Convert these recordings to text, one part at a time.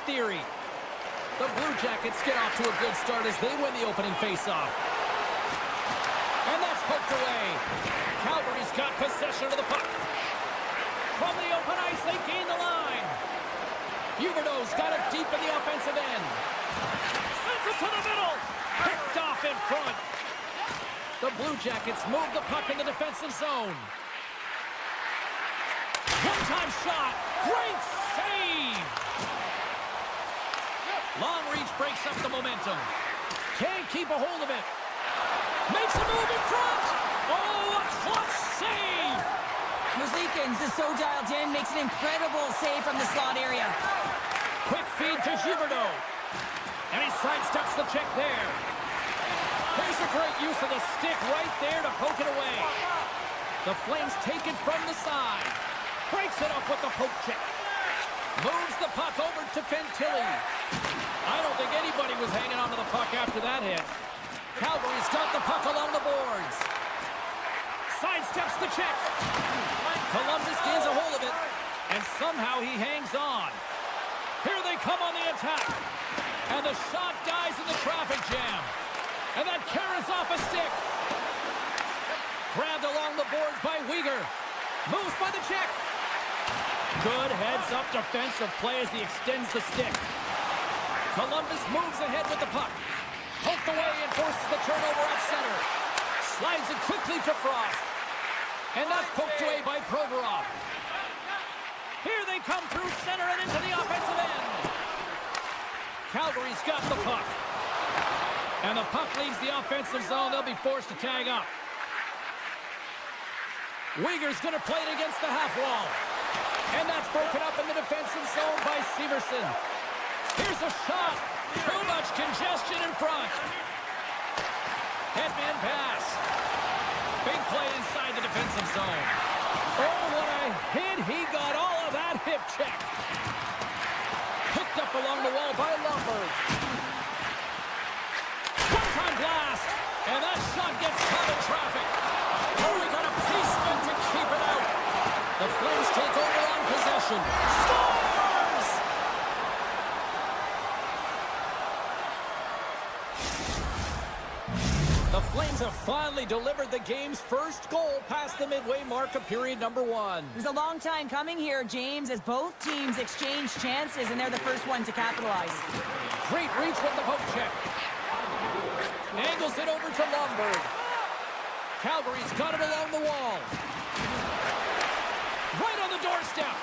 theory. The Blue Jackets get off to a good start as they win the opening faceoff. And that's poked away. Calgary's got possession of the puck. From the open ice, they gain the line. Huberdeau's got it deep in the offensive end. Sends it to the middle. Picked off in front. The Blue Jackets move the puck in the defensive zone. One-time shot. Great save. Long reach breaks up the momentum. Can't keep a hold of it. Makes a move in front. Oh, a clutch save. Muslikins is so dialed in, makes an incredible save from the slot area. Quick feed to Huberdeau. And he sidesteps the check there. There's a great use of the stick right there to poke it away. The Flames take it from the side. Breaks it up with the poke check. Moves the puck over to Fantilli. I don't think anybody was hanging onto the puck after that hit. Calgary's got the puck along the boards. Sidesteps the check. Columbus gains a hold of it, and somehow he hangs on. Here they come on the attack. And the shot dies in the traffic jam. And that carries off a stick. Grabbed along the boards by Weegar. Moves by the check. Good heads-up defensive play as he extends the stick. Columbus moves ahead with the puck. Poked away and forces the turnover at center. Slides it quickly to Frost. And that's poked away by Provorov. Here they come through center and into the offensive end. Calgary's got the puck. And the puck leaves the offensive zone. They'll be forced to tag up. Weegar's going to play it against the half wall. And that's broken up in the defensive zone by Severson. Here's a shot. Too much congestion in front. Headman pass. Big play inside the defensive zone. Oh, what a hit. He got all of that hip check. Picked up along the wall by Lundberg. One-time blast. And that shot gets caught in traffic. Oh, we got a placement to keep it out. The Flames take over on possession. Scores! The Flames have finally delivered the game's first goal past the midway mark of period number 1. It was a long time coming here, James, as both teams exchange chances, and they're the first one to capitalize. Great reach with the poke check. Angles it over to Lundberg. Calgary's got it along the wall. Right on the doorstep.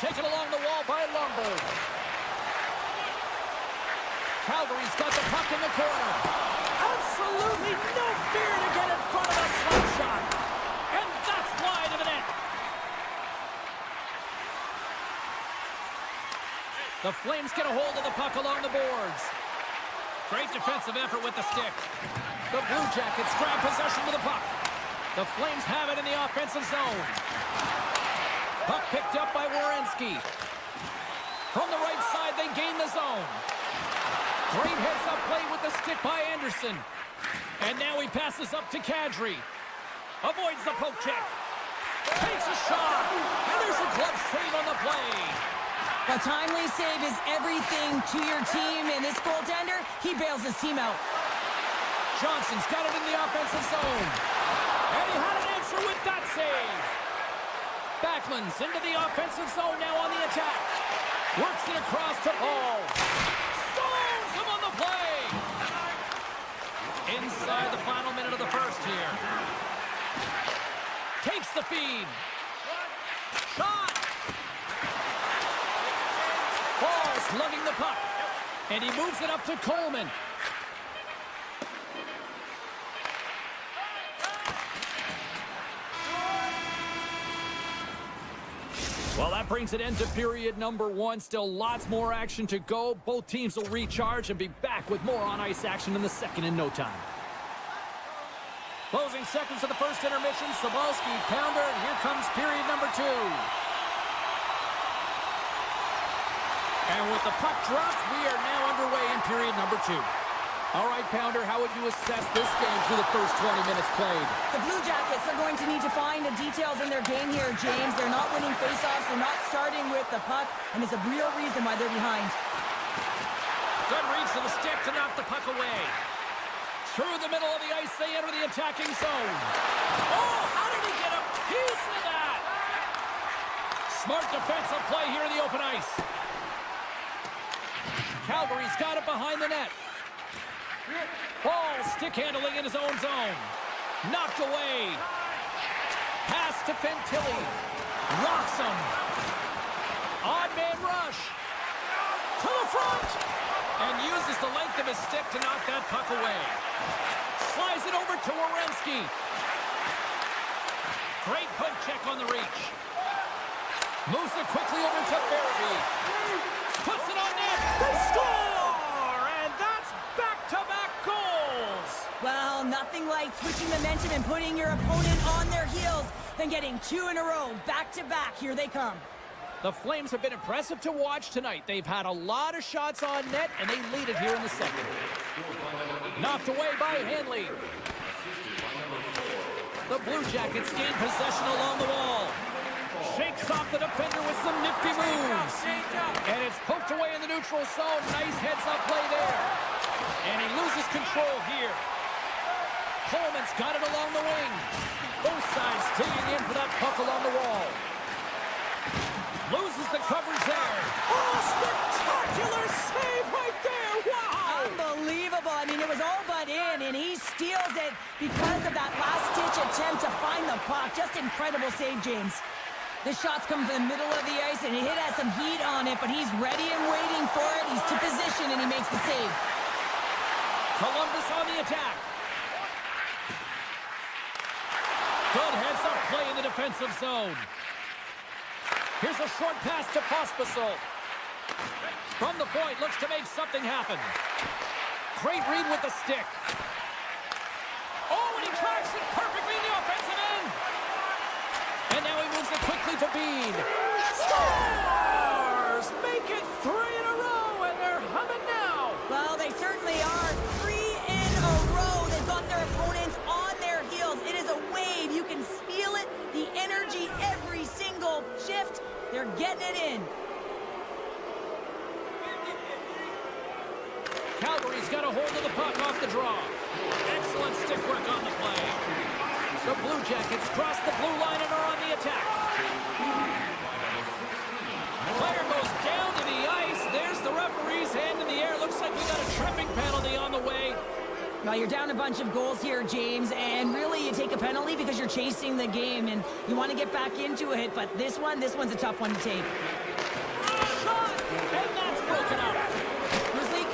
Taken along the wall by Lundberg. Calgary's got the puck in the corner. Absolutely no fear to get in front of a slap shot. And that's wide of the net. The Flames get a hold of the puck along the boards. Great defensive effort with the stick. The Blue Jackets grab possession of the puck. The Flames have it in the offensive zone. Puck picked up by Werenski. From the right side, they gain the zone. Great heads-up play with the stick by Anderson. And now he passes up to Kadri. Avoids the poke check. Takes a shot. And there's a glove save on the play. A timely save is everything to your team, and this goaltender, he bails his team out. Johnson's got it in the offensive zone. And he had an answer with that save. Backlund's into the offensive zone now on the attack. Works it across to Paul. Stones him on the play. Inside the final minute of the first here. Takes the feed. Shot. Paul slugging the puck. And he moves it up to Coleman. Well, that brings an end to period number 1. Still lots more action to go. Both teams will recharge and be back with more on-ice action in the second in no time. Closing seconds of the first intermission. Sobalski, pounder, and here comes period number 2. And with the puck dropped, we are now underway in period number 2. All right, Pounder, how would you assess this game through the first 20 minutes played? The Blue Jackets are going to need to find the details in their game here, James. They're not winning faceoffs. They're not starting with the puck, and it's a real reason why they're behind. Good reach to the stick to knock the puck away. Through the middle of the ice, they enter the attacking zone. Oh, how did he get a piece of that? Smart defensive play here in the open ice. Calgary's got it behind the net. Ball stick handling in his own zone. Knocked away. Pass to Fantilli. Rocks him. Odd man rush. To the front. And uses the length of his stick to knock that puck away. Slides it over to Werenski. Great poke check on the reach. Moves it quickly over to Farabee. Puts it on net. They score! And that's back-to-back goals. Well, nothing like switching momentum and putting your opponent on their heels than getting two in a row, back-to-back. Here they come. The Flames have been impressive to watch tonight. They've had a lot of shots on net, and they lead it here in the second. Knocked away by Hanley. The Blue Jackets gain possession along the wall. Shakes off the defender with some nifty moves. And it's poked away in the neutral zone. Nice heads-up play there. And he loses control here. Coleman's got it along the wing. Both sides digging in for that puck along the wall. Loses the coverage there. Oh, spectacular save right there. Wow. Unbelievable. I mean, it was all but in, and he steals it because of that last-ditch attempt to find the puck. Just incredible save, James. The shots come from the middle of the ice, and he has some heat on it, but he's ready and waiting for it. He's to position, and he makes the save. Columbus on the attack. Good heads-up play in the defensive zone. Here's a short pass to Pospisil. From the point, looks to make something happen. Great read with the stick. Oh, and he tracks it perfectly in the offensive end. And now he moves it quickly to Bean. Scores! Make it 3 in a row, and they're humming now. Well, they certainly are. 3 in a row. They've got their opponents on their heels. It is a wave. You can feel it, the energy every single shift. They're getting it in. Calgary's got a hold of the puck off the draw. Excellent stick work on the play. The Blue Jackets cross the blue line and are on the attack. Player goes down to the ice. There's the referee's hand in the air. Looks like we got a tripping penalty on the way. Well, you're down a bunch of goals here, James, and really you take a penalty because you're chasing the game and you want to get back into it, but this one's a tough one to take. Shot! And that's broken up.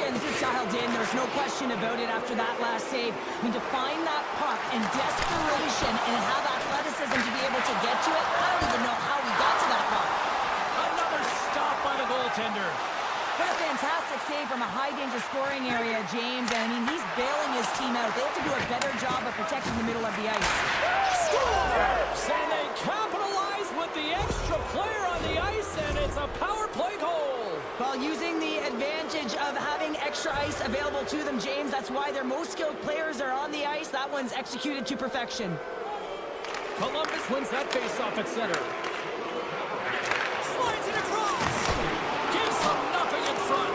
This is dialed in. There's no question about it after that last save. I mean, to find that puck in desperation and have athleticism to be able to get to it, I don't even know how we got to that puck. Another stop by the goaltender. What a fantastic save from a high-danger scoring area, James. And I mean, he's bailing his team out. They have to do a better job of protecting the middle of the ice. Scores! And they capitalize with the extra player on the ice, and it's a power play goal. Well, using the advantage of having extra ice available to them, James, that's why their most skilled players are on the ice. That one's executed to perfection. Columbus wins that face-off at center. Slides it across. Gives them nothing in front.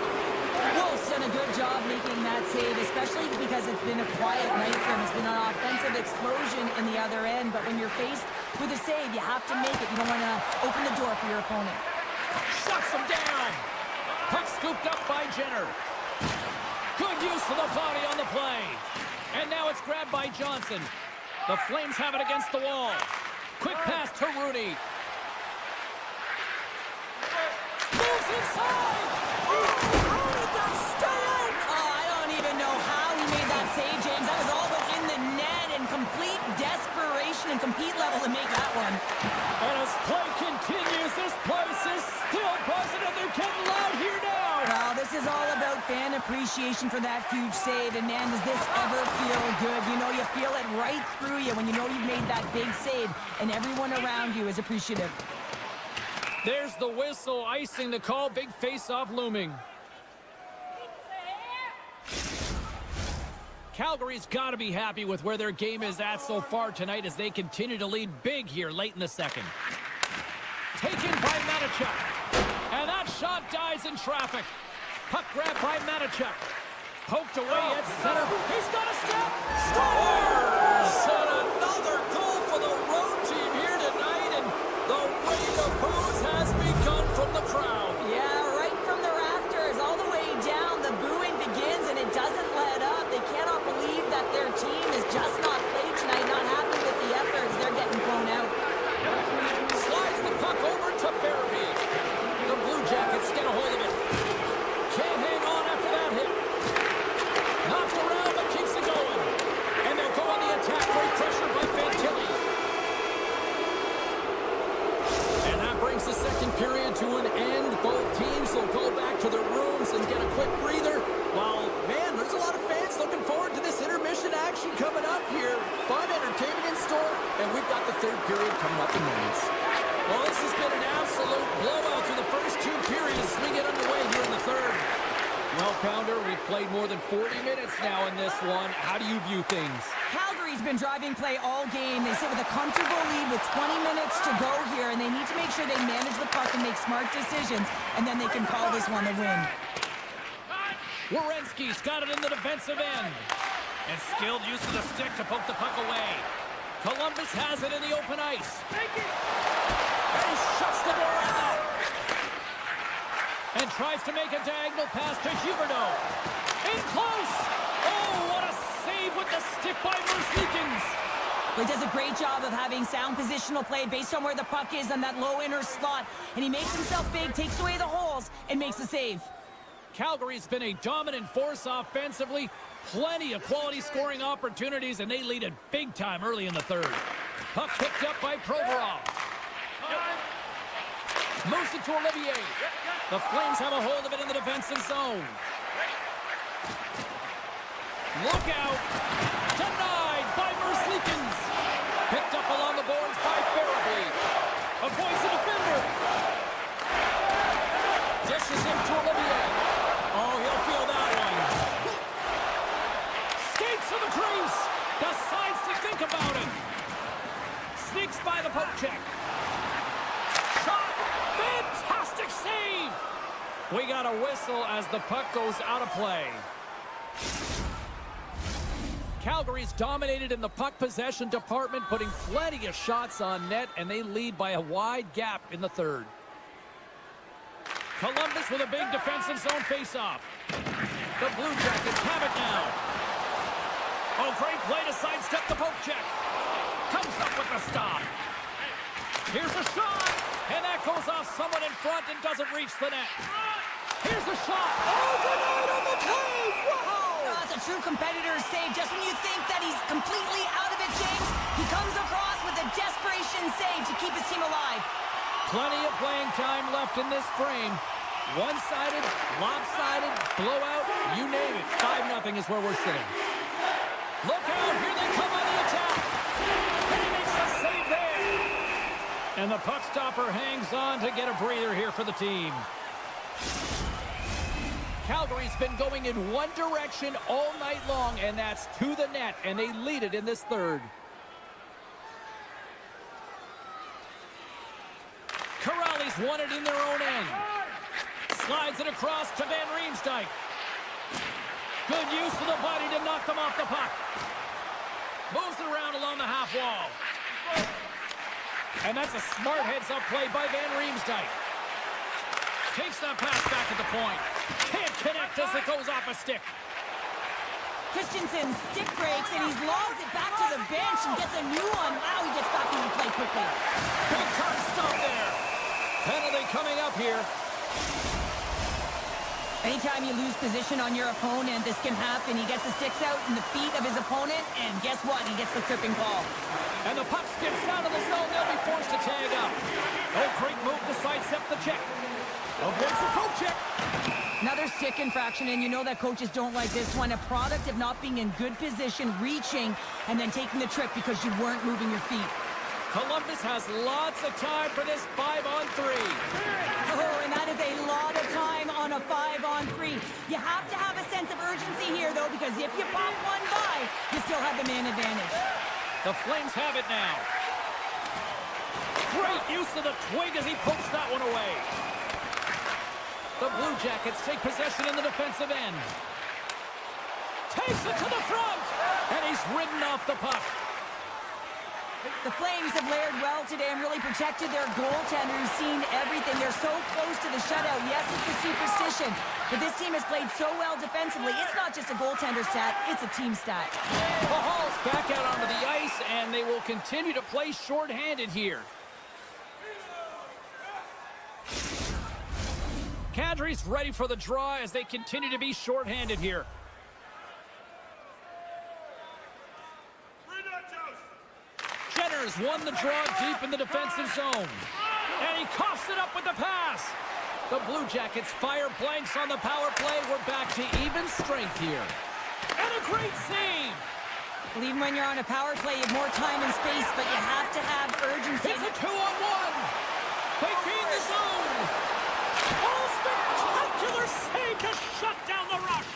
Wolf's done a good job making that save, especially because it's been a quiet night for him. It's been an offensive explosion in the other end, but when you're faced with a save, you have to make it. You don't want to open the door for your opponent. Shuts him down. Puck scooped up by Jenner. Good use of the body on the play. And now it's grabbed by Johnson. The Flames have it against the wall. Quick pass to Rooney. Moves inside. Oh, how did that stay out? Oh, I don't even know how he made that save, James. That was all but in the net and complete desperation and compete level to make that one. And as play continues, this place is still buzzing, and they're getting loud here now. Well, this is all about fan appreciation for that huge save. And, man, does this ever feel good? You know, you feel it right through you when you know you've made that big save, and everyone around you is appreciative. There's the whistle, icing the call, big face-off looming. Calgary's got to be happy with where their game is at so far tonight as they continue to lead big here late in the second. Taken by Matachuk. And that shot dies in traffic. Puck grabbed by Matachuk. Poked away at center. He's got a step. Scores! And another goal for the road team here tonight. And the rain of boos has begun from the crowd. Yeah, right from the rafters all the way down. The booing begins and it doesn't let up. They cannot believe that their team is just not played tonight. Not happy with the efforts. They're getting blown out. Slides the puck over to Farabee. The Blue Jackets get a hold of it. Can't hang on after that hit. Knocked around but keeps it going. And they'll go on the attack. Great pressure by Fantilli. And that brings the second period to an end. Both teams will go back to their rooms and get a quick breather. While, man, there's a lot of fans looking forward to this intermission action coming up here. Fun entertainment in store. And we've got the third period coming up in moments. Well, this has been an absolute blowout through the first two periods. We get underway here in the third. Well, Pounder, we've played more than 40 minutes now in this one. How do you view things? Calgary's been driving play all game. They sit with a comfortable lead with 20 minutes to go here, and they need to make sure they manage the puck and make smart decisions, and then they can call this one a win. Werenski's got it in the defensive end. And skilled use of the stick to poke the puck away. Columbus has it in the open ice. And he shuts the door on that. And tries to make a diagonal pass to Huberdeau. In close. Oh, what a save with the stick by Merzlikins. He does a great job of having sound positional play based on where the puck is on that low inner slot. And he makes himself big, takes away the holes, and makes a save. Calgary's been a dominant force offensively. Plenty of quality scoring opportunities, and they lead it big time early in the third. Puck picked up by Provorov. Moves it to Olivier. The Flames have a hold of it in the defensive zone. Look out. Denied by Merzlikins. Picked up along the boards by Farabee. Avoids the defender. Dishes him to Olivier. Oh, he'll feel that one. Skates to the crease. Decides to think about it. Sneaks by the poke check. Shot. Fantastic save. We got a whistle as the puck goes out of play. Calgary's dominated in the puck possession department, putting plenty of shots on net, and they lead by a wide gap in the third. Columbus with a big defensive zone faceoff. The Blue Jackets have it now. Oh, great play to sidestep the poke check. Comes up with the stop. Here's a shot, and that goes off someone in front and doesn't reach the net. Here's a shot. Oh, denied on the play. Wow! That's a true competitor's save. Just when you think that he's completely out of it, James, he comes across with a desperation save to keep his team alive. Plenty of playing time left in this frame. One-sided, lopsided, blowout, you name it. 5-0 is where we're sitting. Look out, here they come on the attack. And he makes the save there. And the puck stopper hangs on to get a breather here for the team. Calgary's been going in one direction all night long, and that's to the net, and they lead it in this third. Corrales won it in their own end. Slides it across to Van Riemsdyk. Good use of the body to knock them off the puck. Moves it around along the half wall. And that's a smart heads-up play by Van Riemsdyk. Takes that pass back at the point. Can't connect as it goes off a stick. Christensen stick breaks, and he's logged it back to the bench and gets a new one. Wow, he gets back into play quickly. Big turn stop there. Penalty coming up here. Anytime you lose position on your opponent, this can happen. He gets the sticks out in the feet of his opponent, and guess what? He gets the tripping call. And the puck skips out of the zone. They'll be forced to tag up. Oh, great move to sidestep the check. Avoids the poke check. Another stick infraction, and you know that coaches don't like this one. A product of not being in good position, reaching, and then taking the trip because you weren't moving your feet. Columbus has lots of time for this 5-on-3. Oh, and that is a lot of time on a 5-on-3. You have to have a sense of urgency here, though, because if you pop one by, you still have the man advantage. The Flames have it now. Great use of the twig as he pokes that one away. The Blue Jackets take possession in the defensive end. Takes it to the front, and he's ridden off the puck. The Flames have layered well today and really protected their goaltender who's seen everything. They're so close to the shutout. Yes, it's a superstition, but this team has played so well defensively. It's not just a goaltender stat, it's a team stat. The Hall's back out onto the ice, and they will continue to play shorthanded here. Kadri's ready for the draw as they continue to be shorthanded here. Jenner's won the draw deep in the defensive zone. And he coughs it up with the pass. The Blue Jackets fire blanks on the power play. We're back to even strength here. And a great save. Well, even when you're on a power play, you have more time and space, but you have to have urgency. It's a 2-on-1. They gain the zone. Oh, spectacular save to shut down the rush.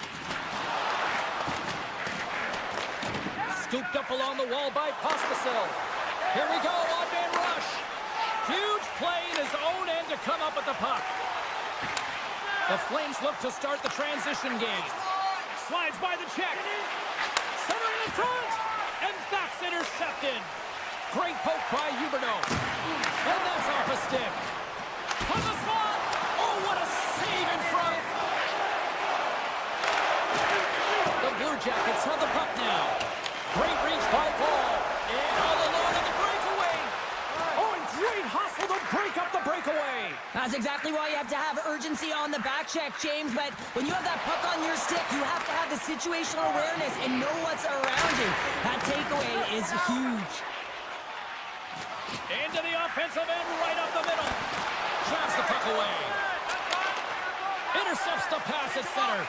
Scooped up along the wall by Pospisil. Here we go, one-man rush. Huge play in his own end to come up with the puck. The Flames look to start the transition game. Slides by the check. Centering in front. And that's intercepted. Great poke by Huberdeau. And that's off a stick. From the front. Oh, what a save in front. The Blue Jackets have the puck now. Great reach by Paul. And all alone in the breakaway. Oh, and great hustle to break up the breakaway. That's exactly why you have to have urgency on the back check, James. But when you have that puck on your stick, you have to have the situational awareness and know what's around you. That takeaway is huge. Into the offensive end, right up the middle. Drives the puck away. Intercepts the pass at center.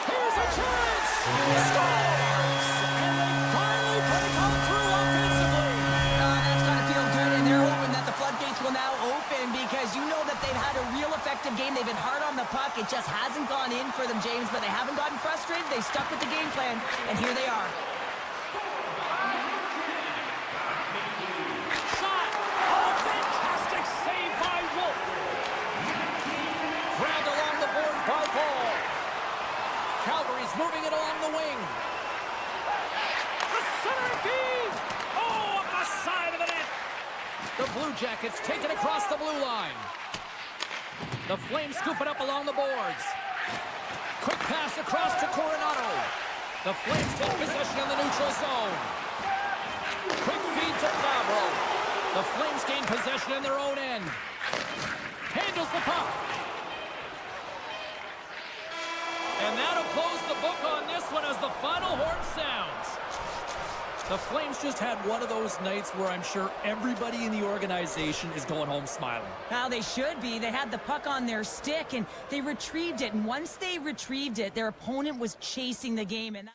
Here's a chance! Scores! And they finally break on through offensively. That's got to feel good, and they're hoping that the floodgates will now open because you know that they've had a real effective game. They've been hard on the puck. It just hasn't gone in for them, James, but they haven't gotten frustrated. They stuck with the game plan, and here they are. Shot! Oh, fantastic save by Wolf. Grabbed along the boards by Paul. Calgary's moving it along the wing. The center feed! Oh, up the side of the net! The Blue Jackets take it across the blue line. The Flames scoop it up along the boards. Quick pass across to Coronado. The Flames take possession in the neutral zone. Quick feed to Favreau. The Flames gain possession in their own end. Handles the puck. And that'll close the book on this one as the final horn sounds. The Flames just had one of those nights where I'm sure everybody in the organization is going home smiling. Now, they should be. They had the puck on their stick, and they retrieved it. And once they retrieved it, their opponent was chasing the game. And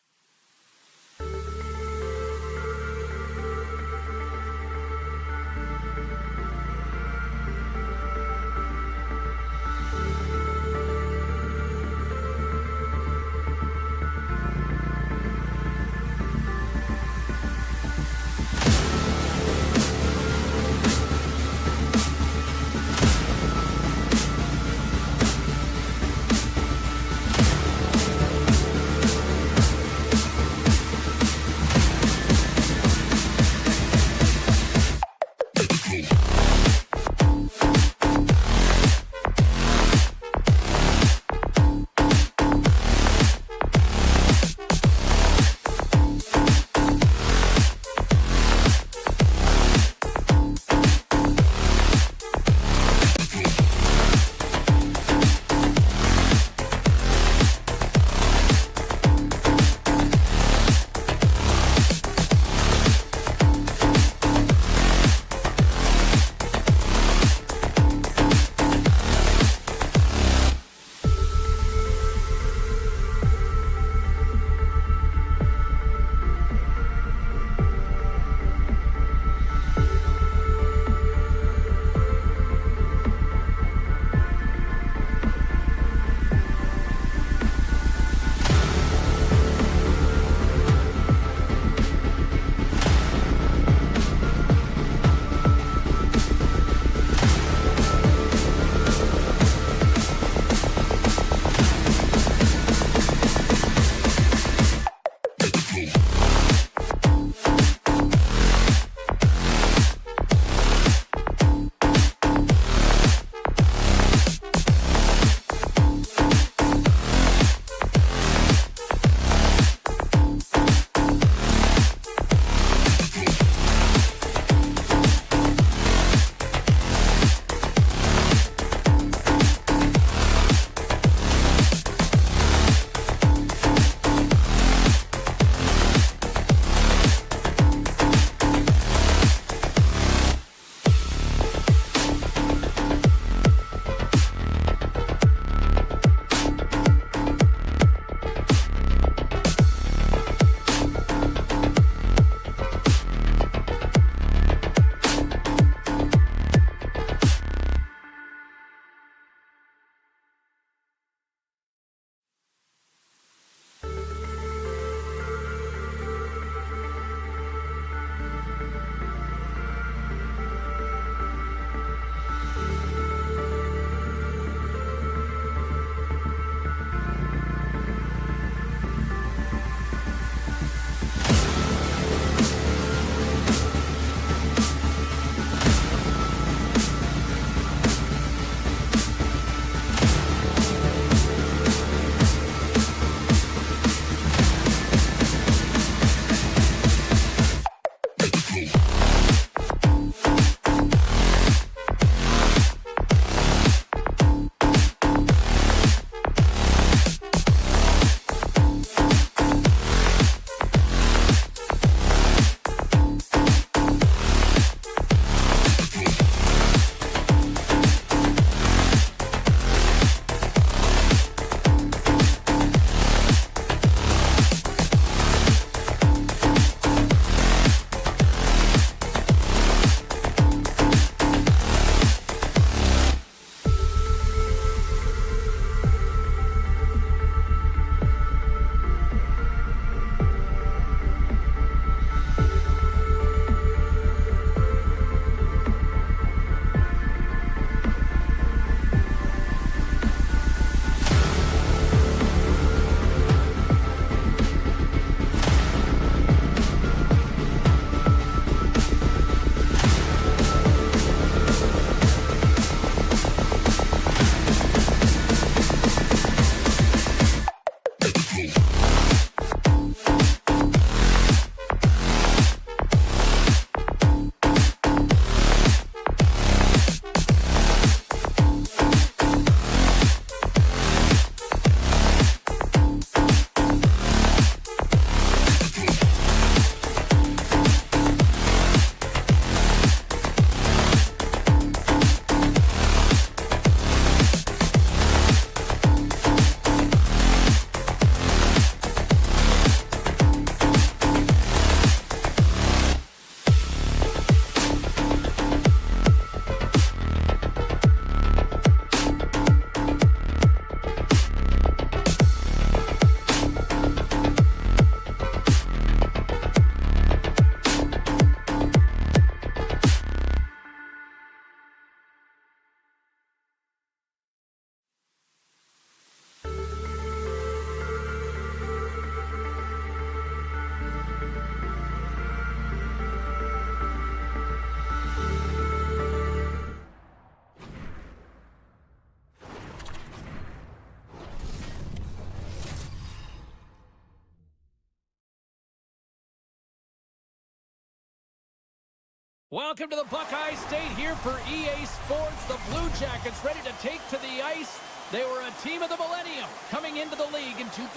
Welcome to the Buckeye State here for EA Sports. The Blue Jackets ready to take to the ice. They were a team of the millennium coming into the league in 2000.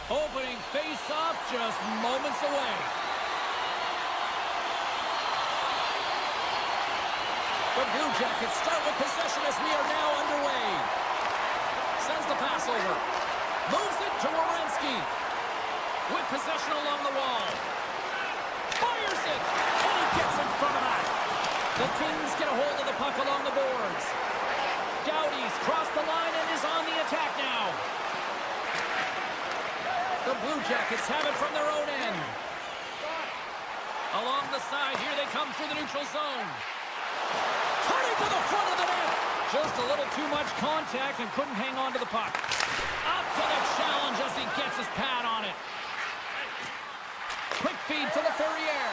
Opening face-off just moments away. The Blue Jackets start with possession as we are now underway. Sends the pass over. Moves it to Werenski. With possession along the wall. Fires it, and he gets in front of that. The Kings get a hold of the puck along the boards. Doughty's crossed the line and is on the attack now. The Blue Jackets have it from their own end. Along the side, here they come through the neutral zone. Cutting to the front of the net. Just a little too much contact and couldn't hang on to the puck. Up to the challenge as he gets his pad on it. Quick feed to the Ferrier.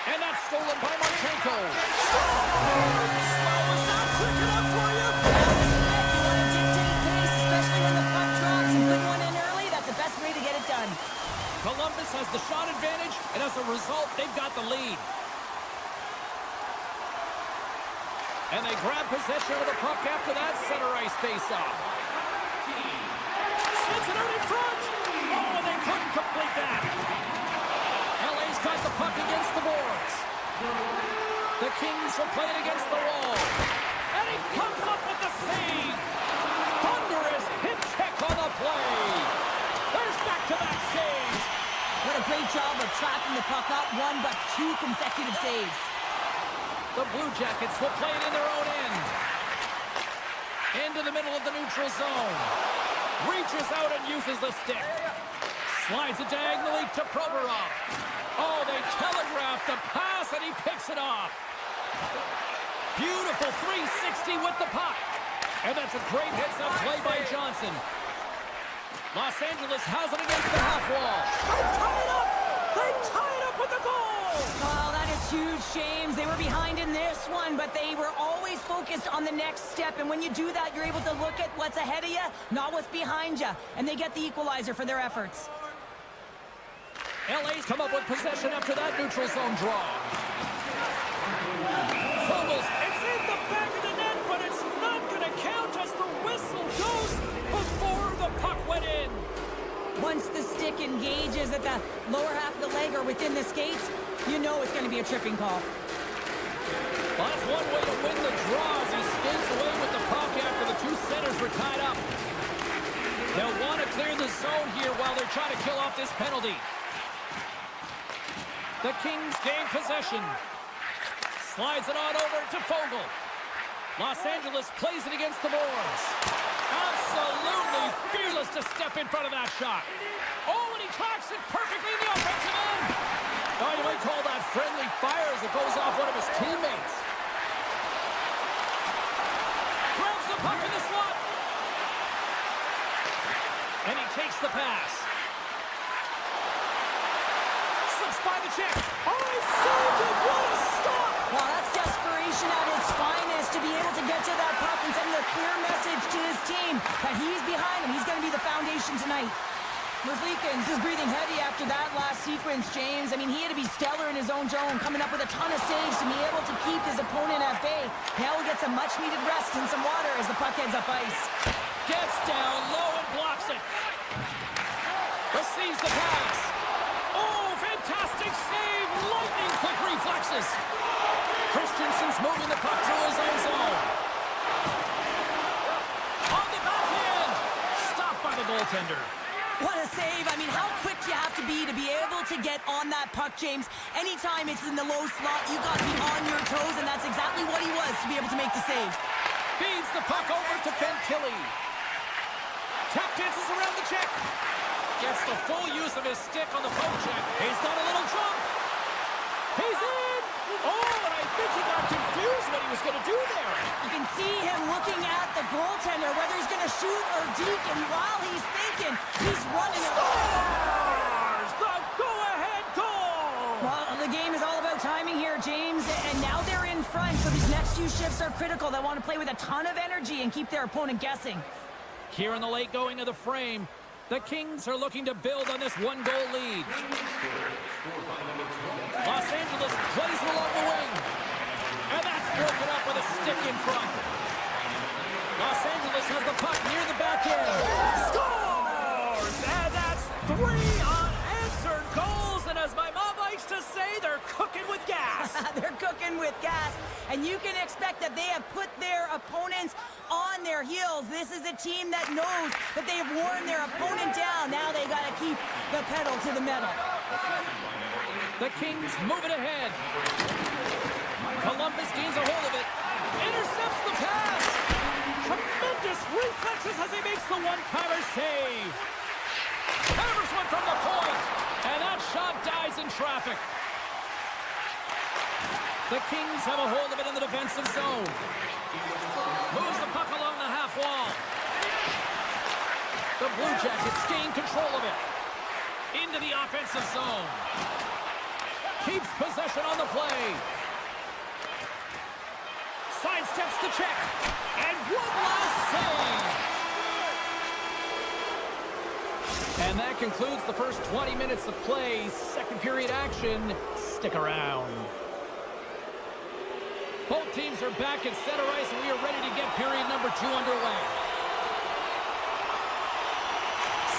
And that's stolen by Marchenko. Slow is not quick enough for you. You want to dictate pace, especially when the puck drops. A good one in early, that's the best way to get it done. Columbus has the shot advantage, and as a result, they've got the lead. And they grab possession of the puck after that center ice face-off. Sends it out in front. Oh, they couldn't complete that. LA's got the puck against the boards. The Kings will play it against the wall. And he comes up with the save. Thunderous hit check on the play. There's back-to-back saves. What a great job of tracking the puck. Not one, but two consecutive saves. The Blue Jackets will play it in their own end. Into the middle of the neutral zone. Reaches out and uses the stick. Slides it diagonally to Provorov. Oh, they telegraphed the pass and he picks it off. Beautiful 360 with the puck. And that's a great hits-up play by Johnson. Los Angeles has it against the half wall. They tie it up! They tie it up with the goal! Oh, that is huge, James. They were behind in this one, but they were always focused on the next step. And when you do that, you're able to look at what's ahead of you, not what's behind you. And they get the equalizer for their efforts. LA's come up with possession after that neutral zone draw. Fumbles. It's in the back of the net, but it's not going to count as the whistle goes before the puck went in. Once the stick engages at the lower half of the leg or within the skates, you know it's going to be a tripping call. Well, that's one way to win the draw as he skates away with the puck after the two centers were tied up. They'll want to clear the zone here while they're trying to kill off this penalty. The Kings gain possession. Slides it on over to Fogle. Los Angeles plays it against the boards. Absolutely fearless to step in front of that shot. Oh, and he tracks it perfectly in the offensive end. Oh, you might call that friendly fire as it goes off one of his teammates. Grabs the puck in the slot. And he takes the pass. Slips by the check. Oh, he saved it. What a stop. Well, that's desperation at its finest to be able to get to that puck and send a clear message to his team that he's behind him. He's going to be the foundation tonight. Merzlikins is breathing heavy after that last sequence, James. I mean, he had to be stellar in his own zone, coming up with a ton of saves to be able to keep his opponent at bay. Now he'll get some much-needed rest and some water as the puck heads up ice. Gets down low and blocks it. Receives the pass. Oh, fantastic save. Lightning quick reflexes. Christensen's moving the puck through his own zone. On the backhand. Stopped by the goaltender. What a save. I mean, how quick you have to be able to get on that puck, James. Anytime it's in the low slot, you got to be on your toes, and that's exactly what he was to be able to make the save. Feeds the puck over to Fantilli. Tap dances around the check. Gets the full use of his stick on the poke check. He's got a little jump. He's in. Oh, and I think he got confused what he was going to do there. You can see him looking at the goaltender, whether he's going to shoot or deke, and while he's thinking, he's running it. Scores the go-ahead goal. Well, the game is all about timing here, James, and now they're in front, so these next few shifts are critical. They want to play with a ton of energy and keep their opponent guessing. Here in the late going of the frame, The Kings are looking to build on this one-goal lead. Los Angeles plays it along the wing. And that's broken up with a stick in front. Los Angeles has the puck near the back end. Scores! And that's 3 unanswered goals. And as my mom likes to say, they're cooking with gas. They're cooking with gas. And you can expect that they have put their opponents on their heels. This is a team that knows that they have worn their opponent down. Now they got to keep the pedal to the metal. The Kings move it ahead. Columbus gains a hold of it. Intercepts the pass. Tremendous reflexes as he makes the one-timer save. Hammers one from the point. And that shot dies in traffic. The Kings have a hold of it in the defensive zone. Moves the puck along the half wall. The Blue Jackets gain control of it. Into the offensive zone. Keeps possession on the play. Sidesteps the check. And one last save. And that concludes the first 20 minutes of play. Second period action. Stick around. Both teams are back at center ice, and we are ready to get period number 2 underway.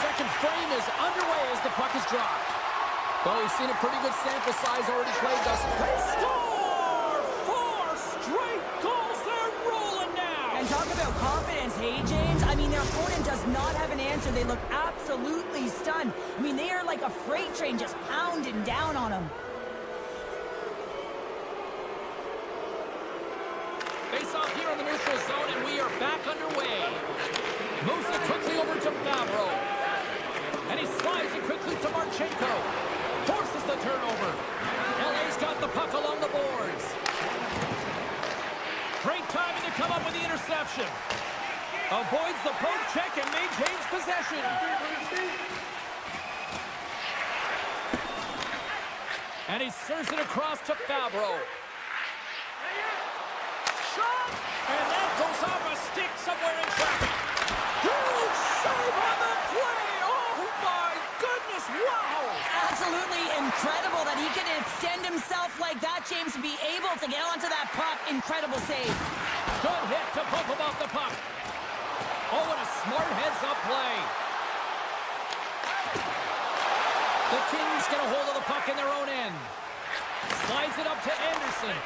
Second frame is underway as the puck is dropped. Well, we've seen a pretty good sample size already played thus far. They score! 4 straight goals. They're rolling now. And talk about confidence, hey, James? I mean, their opponent does not have an answer. They look absolutely stunned. I mean, they are like a freight train just pounding down on them. Face off here in the neutral zone, and we are back underway. Moves it quickly over to Favreau. And he slides it quickly to Marchenko. Forces the turnover. LA's got the puck along the boards. Great timing to come up with the interception. Avoids the poke check and maintains possession. And he serves it across to Favreau. Shot! And that goes off a stick somewhere in traffic. Huge save on the play! Oh my goodness, wow! Absolutely incredible that he can extend himself like that, James, to be able to get onto that puck. Incredible save. Good hit to bump him off the puck. Oh, what a smart heads-up play. The Kings get a hold of the puck in their own end. Slides it up to Anderson.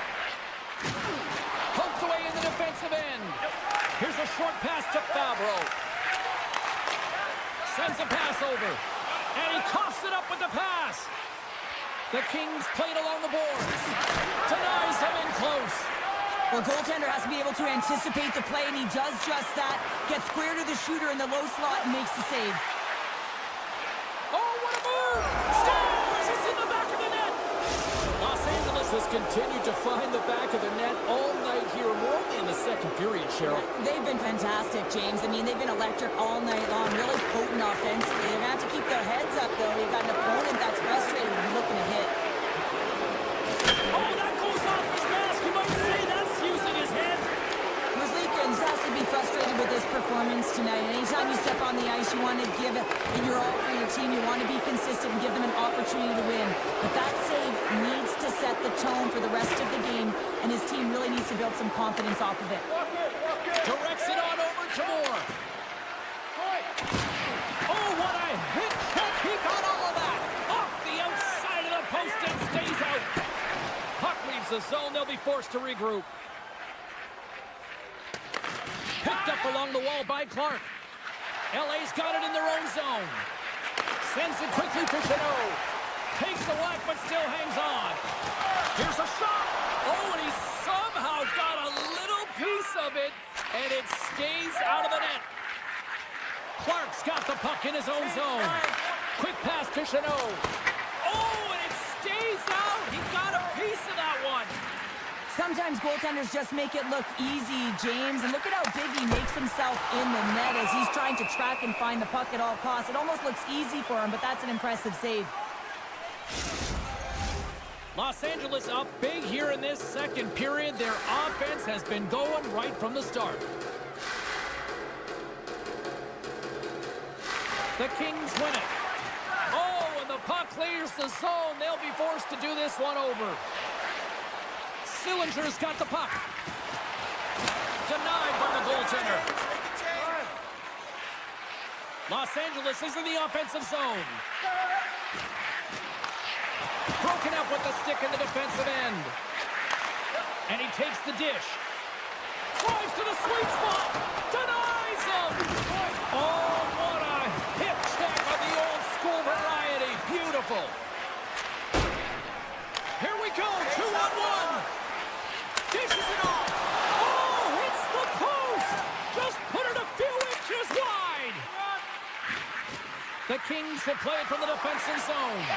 Poked away in the defensive end. Here's a short pass to Favreau. Sends a pass over. And he coughs it up with the pass. The Kings played along the boards. Denies him in close. Well, goaltender has to be able to anticipate the play, and he does just that. Gets square to the shooter in the low slot and makes the save. Oh, what a move! Scores! It's in the back of the net! Los Angeles has continued to find the back of the net all night here. We're only in the second period, Cheryl. They've been fantastic, James. I mean, they've been electric all night long. Really potent offensively. They're going to have to keep their heads up, though. They've got an opponent that's frustrated and looking to hit. Oh, that goes off his mask. You might say that's using his head. Grizzlians has to be frustrated with this performance tonight. Anytime you step on the ice, you want to give it your all for your team. You want to be consistent and give them an opportunity to win. But that save needs to set the tone for the rest of the game, and his team really needs to build some confidence off of it. Directs it on over to Moore. Oh, what a hit check. He got all of that. Off the outside of the post and stays out. Puck leaves the zone. They'll be forced to regroup. Picked up along the wall by Clark. LA's got it in their own zone. Sends it quickly to Chanot. Takes the whack, but still hangs on. Here's a shot. Oh, and he somehow got a little piece of it, and it stays out of the net. Clark's got the puck in his own zone. Quick pass to Chanot. Oh, and it stays out. He got a piece of that one. Sometimes goaltenders just make it look easy, James. And look at how big he makes himself in the net as he's trying to track and find the puck at all costs. It almost looks easy for him, but that's an impressive save. Los Angeles up big here in this second period. Their offense has been going right from the start. The Kings win it. Oh, and the puck clears the zone. They'll be forced to do this one over. Sillinger's got the puck. Denied by the goaltender. Los Angeles is in the offensive zone. Broken up with the stick in the defensive end. And he takes the dish. Drives to the sweet spot. Denies him. Oh, what a hip check of the old school variety. Beautiful. Here we go. 2-on-1. Dishes it off. Oh, hits the post. Just put it a few inches wide. The Kings will play it from the defensive zone.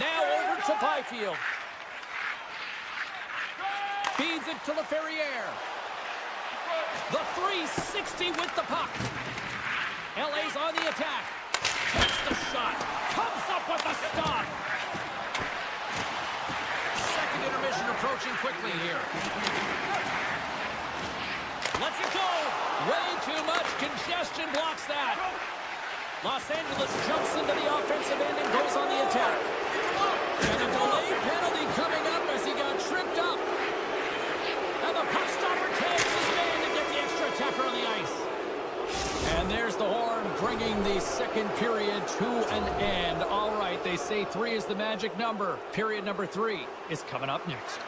Now over to Byfield. Feeds it to LaFerriere. The 360 with the puck. LA's on the attack. Takes the shot. Comes up with the stop. Second intermission approaching quickly here. Lets it go. Way too much congestion blocks that. Los Angeles jumps into the offensive end and goes on the attack. And a delayed penalty coming up as he got tripped up. And the puck stopper tags his man to get the extra attacker on the ice. And there's the horn bringing the second period to an end. All right, they say 3 is the magic number. Period number 3 is coming up next.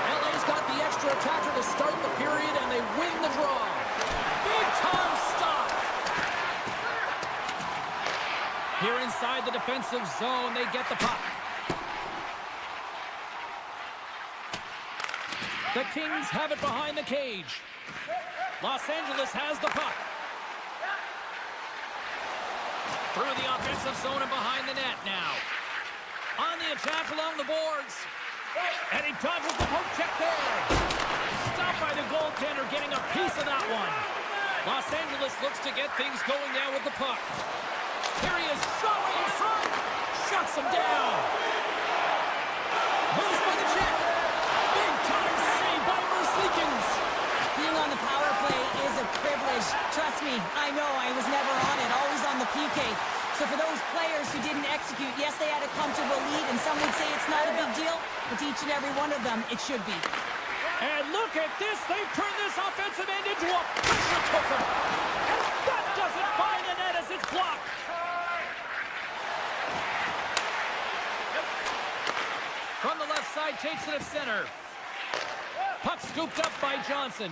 LA's got the extra attacker to start the period, and they win the draw. Big time stop. Here inside the defensive zone, they get the puck. The Kings have it behind the cage. Los Angeles has the puck. Through the offensive zone and behind the net now. On the attack along the boards. And he dodges the poke check there. Stopped by the goaltender, getting a piece of that one. Los Angeles looks to get things going down with the puck. Here he is, shot right in front. Shuts him down. Moves by the check. Big time save by Merzlikins. Being on the power play is a privilege. Trust me, I know I was never on it, always on the PK. So for those players who didn't execute, yes, they had a comfortable lead, and some would say it's not a big deal, but to each and every one of them, it should be. And look at this. They've turned this offensive end into a pressure cooker. And that doesn't find the net as it's blocked. From the left side, takes it at center. Puck scooped up by Johnson.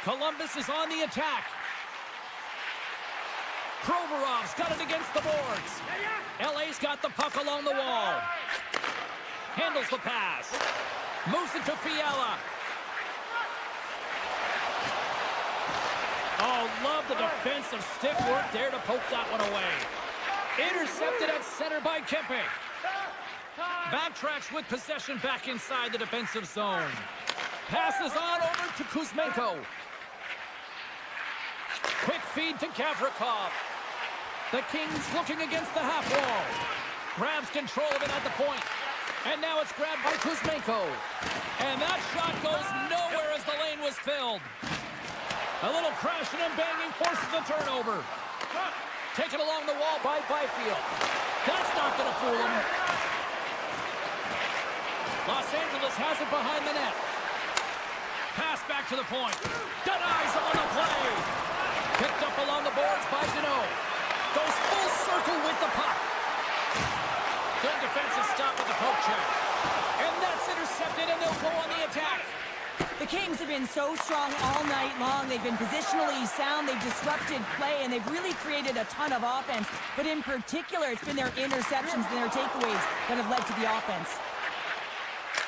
Columbus is on the attack. Provorov's got it against the boards. LA's got the puck along the wall. Handles the pass. Moves it to Fiala. Oh, love the defensive stick work there to poke that one away. Intercepted at center by Kempe. Backtracks with possession back inside the defensive zone. Passes on over to Kuzmenko. Quick feed to Gavrikov. The Kings looking against the half wall. Grabs control of it at the point. And now it's grabbed by Kuzmenko. And that shot goes nowhere as the lane was filled. A little crashing and banging forces the turnover. Taken along the wall by Byfield. That's not going to fool him. Los Angeles has it behind the net. Pass back to the point. Denies him on the play. Picked up along the boards by Deneau. Goes full circle with the puck. Good defensive stop with the poke check. And that's intercepted, and they'll go on the attack. The Kings have been so strong all night long. They've been positionally sound. They've disrupted play, and they've really created a ton of offense. But in particular, it's been their interceptions and their takeaways that have led to the offense.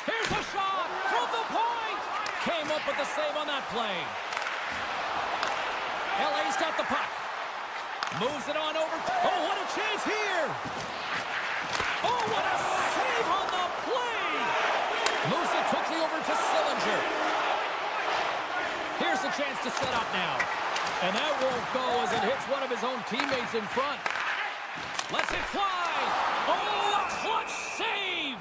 Here's a shot from the point. Came up with the save on that play. LA's got the puck. Moves it on over. Oh, what a chance here. Oh, what a save on the play. Moves it quickly over to Sillinger. Here's a chance to set up now. And that won't go as it hits one of his own teammates in front. Lets it fly. Oh, a clutch save.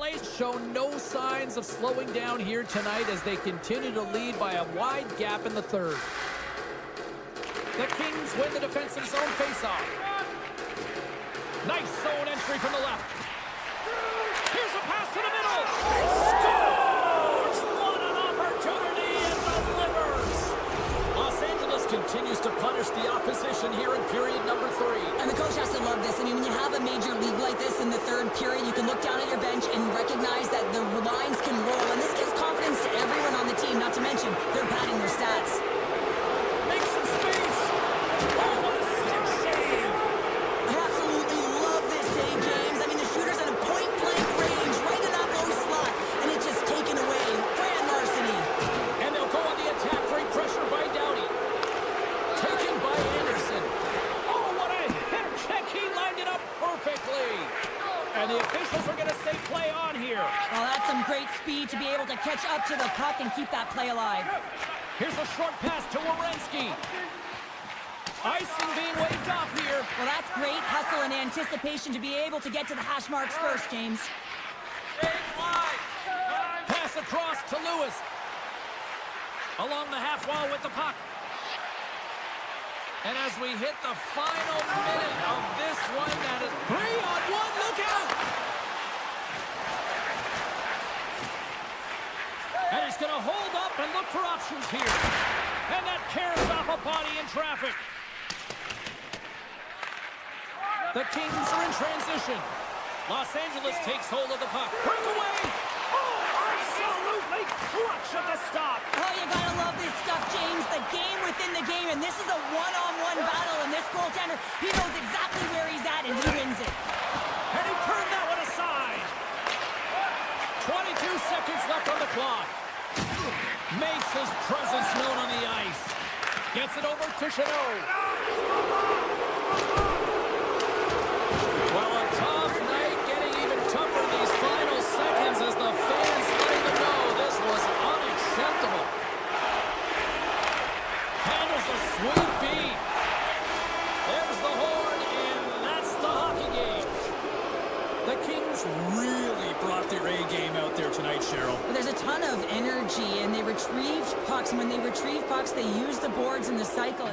CLA's shown no signs of slowing down here tonight as they continue to lead by a wide gap in the third. The Kings win the defensive zone faceoff. Nice zone entry from the left. Here's a pass to the middle. Scores! What an opportunity and delivers. Los Angeles continues to punish the opposition here in period number 3. And the coach has to love this. I mean, when you have a major league like this in the third period, you can look down at your bench and recognize that the lines can roll. And this gives confidence to everyone on the team, not to mention they're padding their stats. Make some space. Oh, what a stick save. I absolutely love this save, James. I mean, the shooter's at a point-blank range, right in that low slot, and it's just taken away. Grand larceny. And they'll go on the attack. Great pressure by Doughty. Taken by Anderson. Oh, what a hip check. He lined it up perfectly. And the officials are going to say play on here. Well, that's some great speed to be able to catch up to the puck and keep that play alive. Here's a short pass to Werenski. Icing being waved off here. Well, that's great hustle and anticipation to be able to get to the hash marks first, James. Pass across to Lewis. Along the half wall with the puck. And as we hit the final minute of this one, that is 3-on-1, look out! And he's going to hold up and look for options here. And that carries off a body in traffic. The Kings are in transition. Los Angeles takes hold of the puck. Breakaway! Oh, absolutely clutch at the stop. Oh, you gotta love this stuff, James. The game within the game, and this is a one-on-one battle, and this goaltender, he knows exactly where he's at, and he wins it. And he turned that one aside. 22 seconds left on the clock. Makes his presence known on the ice. Gets it over to Chanot. Well, a tough night, getting even tougher these final seconds as the fans letting them know this was unacceptable. Handles a sweet feed. There's the horn, and that's the hockey game. The Kings really brought their A game out there tonight, Cheryl. But there's a ton of energy, and they retrieved pucks, and when they retrieve pucks, they use the boards in the cycle.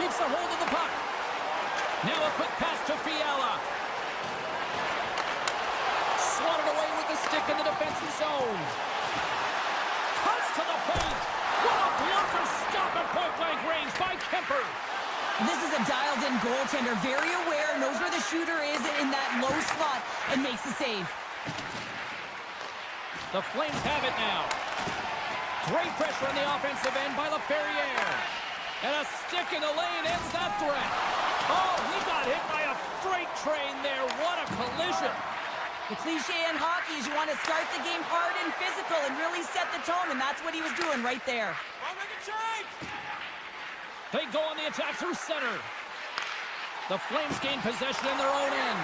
keeps a hold of the puck. Now a quick pass to Fiala. Swatted away with the stick in the defensive zone. Cuts to the paint. What a blocker stop at point-blank range by Kemper. This is a dialed-in goaltender, very aware, knows where the shooter is in that low slot, and makes the save. The Flames have it now. Great pressure on the offensive end by LaFerriere. And a stick in the lane ends that threat. Oh, he got hit by a freight train there. What a collision. The cliche in hockey is you want to start the game hard and physical and really set the tone, and that's what he was doing right there. They go on the attack through center. The Flames gain possession in their own end.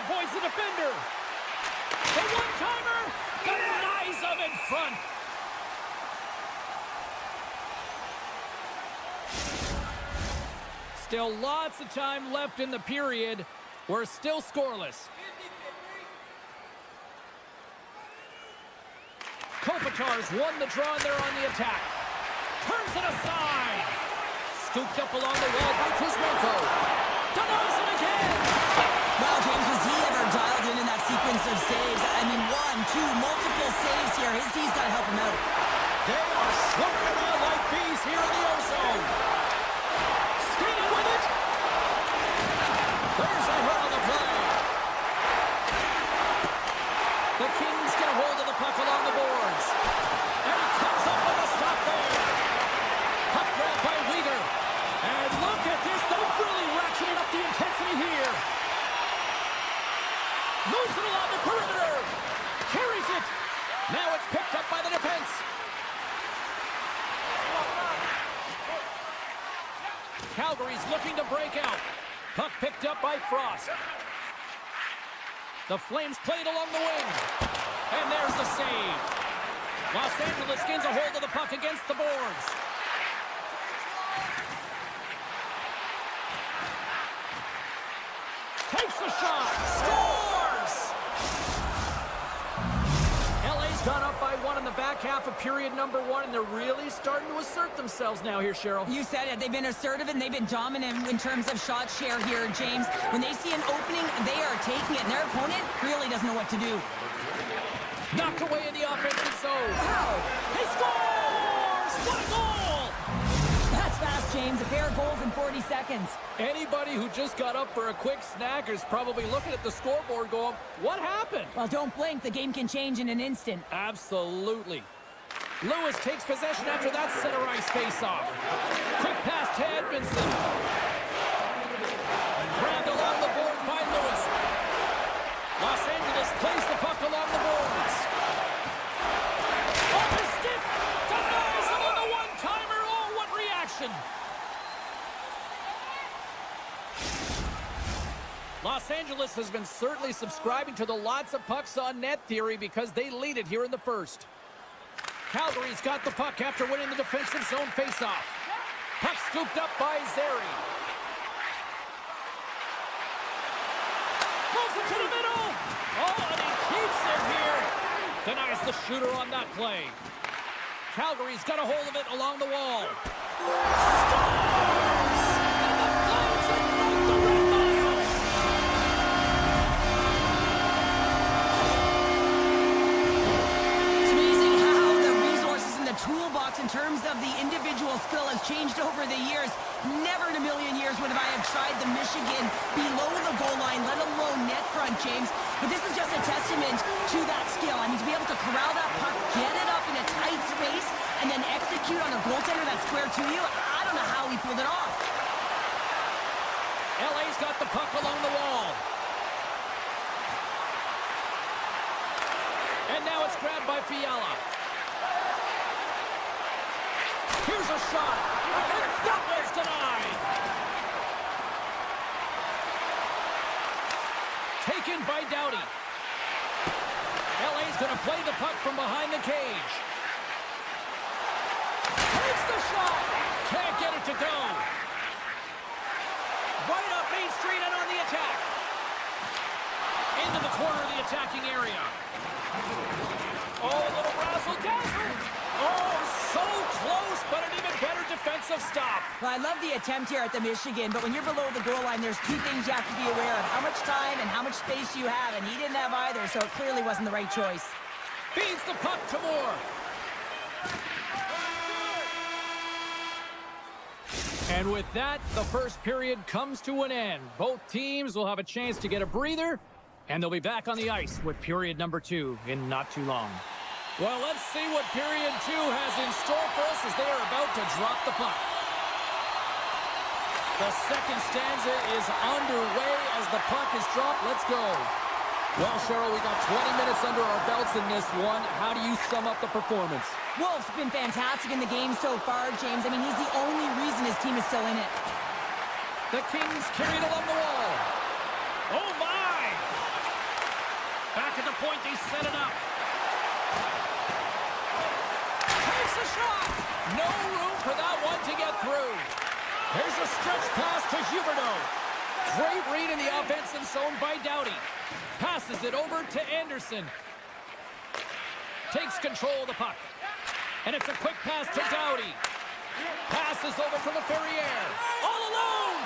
Avoids the defender. The one-timer denies him in front. Still lots of time left in the period. We're still scoreless. Kopitar's won the draw and they're on the attack. Turns it aside. Scooped up along the wall by Kuzmenko. Denies him again. Wow, James, was he ever dialed in that sequence of saves? I mean, 1, 2, multiple saves here. His D's got to help him out. They are swimming around like bees here in the O-zone. Skating with it. There's a hit on the play. The Kings get a hold of the puck along the boards. And he comes up with a stop there. Puck grab by Weegar. And look at this. They're really ratcheting up the intensity here. Moves it along the perimeter. Carries it. Now it's picked up by the defense. Calgary's looking to break out. Puck picked up by Frost. The Flames played along the wing. And there's the save. Los Angeles gains a hold of the puck against the boards. Takes the shot. Scores! LA's gone up by 1 in the back half of period number 1, and they're really starting to assert themselves now here, Cheryl. You said it. They've been assertive and they've been dominant in terms of shot share here, James. When they see an opening, they are taking it, and their opponent really doesn't know what to do. Knocked away in the offensive zone. Wow! He scores! What a goal! That's fast, James. A pair of goals in 40 seconds. Anybody who just got up for a quick snack is probably looking at the scoreboard going, what happened? Well, don't blink. The game can change in an instant. Absolutely. Lewis takes possession after that center ice face-off. Quick pass to Edmondson. Grabbed along the board by Lewis. Los Angeles plays the puck along the boards. Off his stick. Denies him on the one-timer. Oh, what reaction. Los Angeles has been certainly subscribing to the lots of pucks on net theory because they lead it here in the first. Calgary's got the puck after winning the defensive zone faceoff. Puck scooped up by Zary. Moves it to the middle. Oh, and he keeps it here. Denies the shooter on that play. Calgary's got a hold of it along the wall. Scores! And the Flames ignite the red mile. It's amazing how the resources in the toolbox in terms of the individual skill has changed over the years. Never in a million years would I have tried the Michigan below the goal line, let alone net front, James. But this is just a testament to that skill. I mean, to be able to corral that puck, get it up in a tight space, and then execute on a goaltender that's square to you, I don't know how he pulled it off. LA's got the puck along the wall. And now it's grabbed by Fiala. Here's a shot. And that one's denied. Taken by Doughty. LA's going to play the puck from behind the cage. Takes the shot. Can't get it to go. Right up Main Street and on the attack. Into the corner of the attacking area. Oh, a little razzle-dazzle. Oh, so close, but an even better defense. defensive stop. Well, I love the attempt here at the Michigan, but when you're below the goal line, there's two things you have to be aware of. How much time and how much space you have, and he didn't have either, so it clearly wasn't the right choice. Feeds the puck to Moore. And with that, the first period comes to an end. Both teams will have a chance to get a breather, and they'll be back on the ice with period number 2 in not too long. Well, let's see what period 2 has in store for us as they are about to drop the puck. The second stanza is underway as the puck is dropped. Let's go. Well, Cheryl, we got 20 minutes under our belts in this one. How do you sum up the performance? Wolf's been fantastic in the game so far, James. I mean, he's the only reason his team is still in it. The Kings carry it along the wall. Oh, my! Back at the point, they set it up. Takes a shot! No room for that one to get through. Here's a stretch pass to Huberdeau. Great read in the offensive zone by Doughty. Passes it over to Anderson. Takes control of the puck. And it's a quick pass to Doughty. Passes over to Laferriere. All alone!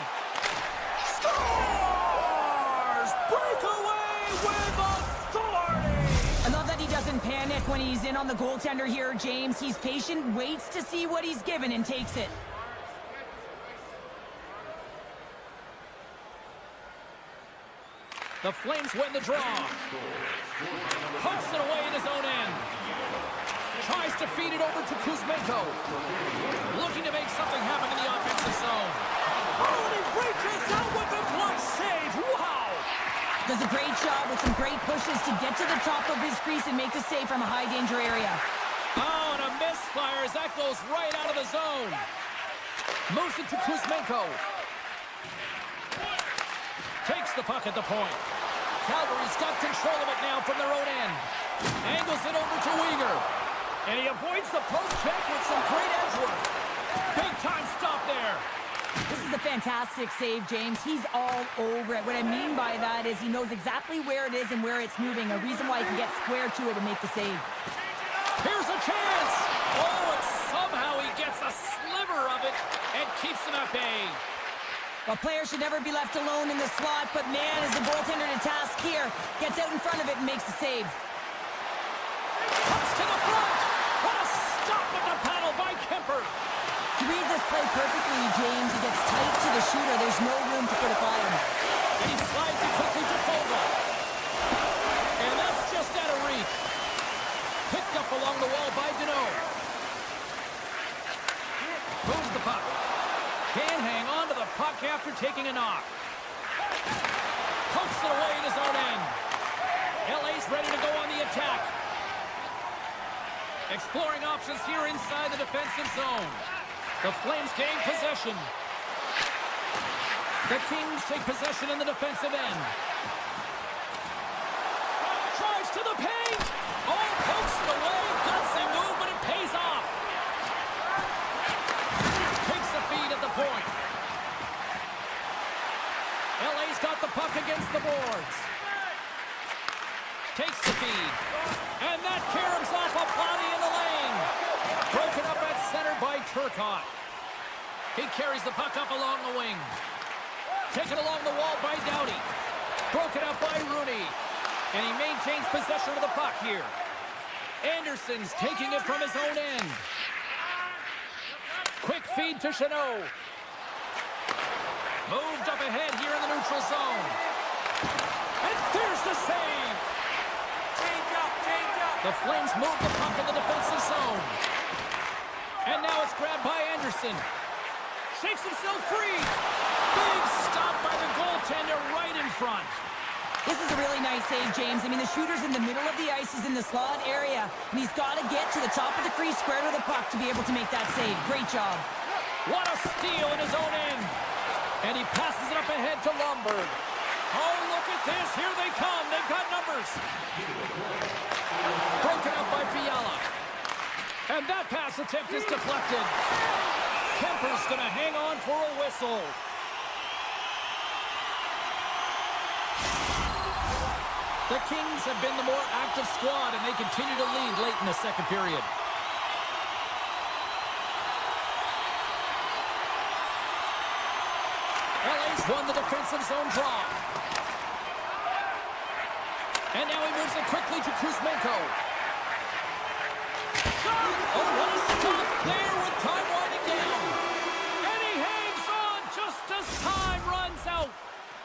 Scores! Breakaway with authority! I love that he doesn't panic when he's in on the goaltender here, James. He's patient, waits to see what he's given, and takes it. The Flames win the draw. Puts it away in his own end. Tries to feed it over to Kuzmenko. Looking to make something happen in the offensive zone. Oh, and he reaches out with the glove save. Wow! Does a great job with some great pushes to get to the top of his crease and make the save from a high-danger area. Oh, and a misfire as that goes right out of the zone. Moves it to Kuzmenko. Takes the puck at the point. Calgary's got control of it now from their own end. Angles it over to Weegar. And he avoids the post check with some great edge work. Big time stop there. This is a fantastic save, James. He's all over it. What I mean by that is he knows exactly where it is and where it's moving. A reason why he can get square to it and make the save. Here's a chance. Oh, and somehow he gets a sliver of it and keeps them at bay. Well, players should never be left alone in the slot, but man, is the goaltender to task here. Gets out in front of it and makes the save. Comes to the front. What a stop with the paddle by Kemper. He reads this play perfectly, James. He gets tight to the shooter. There's no room to put it by him. And he slides it quickly to Fogle. And that's just out of reach. Picked up along the wall by Deneau. Moves the puck. Can't hang on to the puck after taking a knock. Pokes it away in his own end. LA's ready to go on the attack. Exploring options here inside the defensive zone. The Flames gain possession. The Kings take possession in the defensive end. Drives to the paint. Oh, pokes it away. Gutsy move, but it pays off. Takes the feed at the point. LA's got the puck against the boards. Takes the feed. And that caroms off a body in the lane. Broken up at center by Turcotte. He carries the puck up along the wing. Taken along the wall by Doughty. Broken up by Rooney. And he maintains possession of the puck here. Anderson's taking it from his own end. Quick feed to Chanot. Moved up ahead here in the neutral zone. And there's the save. Change up. The Flames move the puck in the defensive zone. And now it's grabbed by Anderson. Shakes himself free. Big stop by the goaltender right in front. This is a really nice save, James. I mean, the shooter's in the middle of the ice. He's in the slot area. And he's got to get to the top of the crease, square to the puck, to be able to make that save. Great job. What a steal in his own end. And he passes it up ahead to Lomberg. Oh, look at this. Here they come. They've got numbers. Broken up by Fiala. And that pass attempt is deflected. Kemper's going to hang on for a whistle. The Kings have been the more active squad, and they continue to lead late in the second period. won the defensive zone draw. And now he moves it quickly to Kuzmenko. Oh, what a stop there with time winding down. And he hangs on just as time runs out.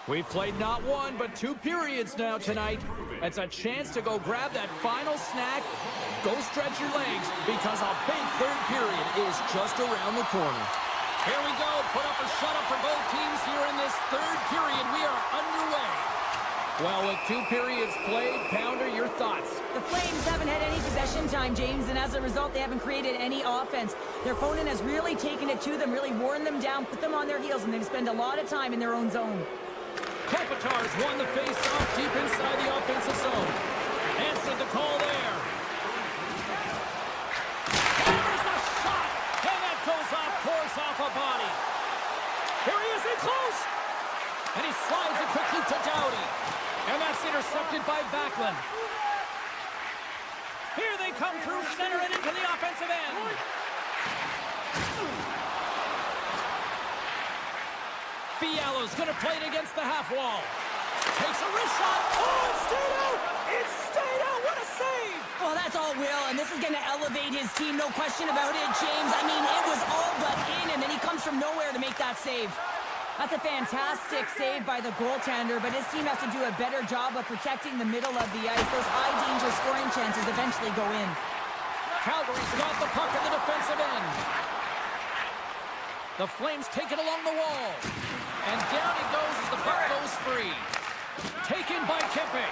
We've played not one, but 2 periods now tonight. It's a chance to go grab that final snack. Go stretch your legs, because a big third period is just around the corner. Here we go. Put up or shut up for both teams here in this third period. We are underway. Well, with 2 periods played, Pounder, your thoughts? The Flames haven't had any possession time, James, and as a result, they haven't created any offense. Their opponent has really taken it to them, really worn them down, put them on their heels, and they've spent a lot of time in their own zone. Kopitar's won the face-off deep inside the offensive zone. Answered the call there. Hammers a shot, and that goes off course off a body. Here he is in close. And he slides it quickly to Doughty. And that's intercepted by Backlund. Here they come through center and into the offensive end. Fialo's going to play it against the half wall. Takes a wrist shot. Oh, it stayed out. It stayed out. What a save. Well, that's all Will, and this is going to elevate his team, no question about it, James. I mean, it was all but in, and then he comes from nowhere to make that save. That's a fantastic save by the goaltender, but his team has to do a better job of protecting the middle of the ice. Those high-danger scoring chances eventually go in. Calgary's got the puck in the defensive end. The Flames take it along the wall. And down he goes as the puck goes free. Taken by Kempe.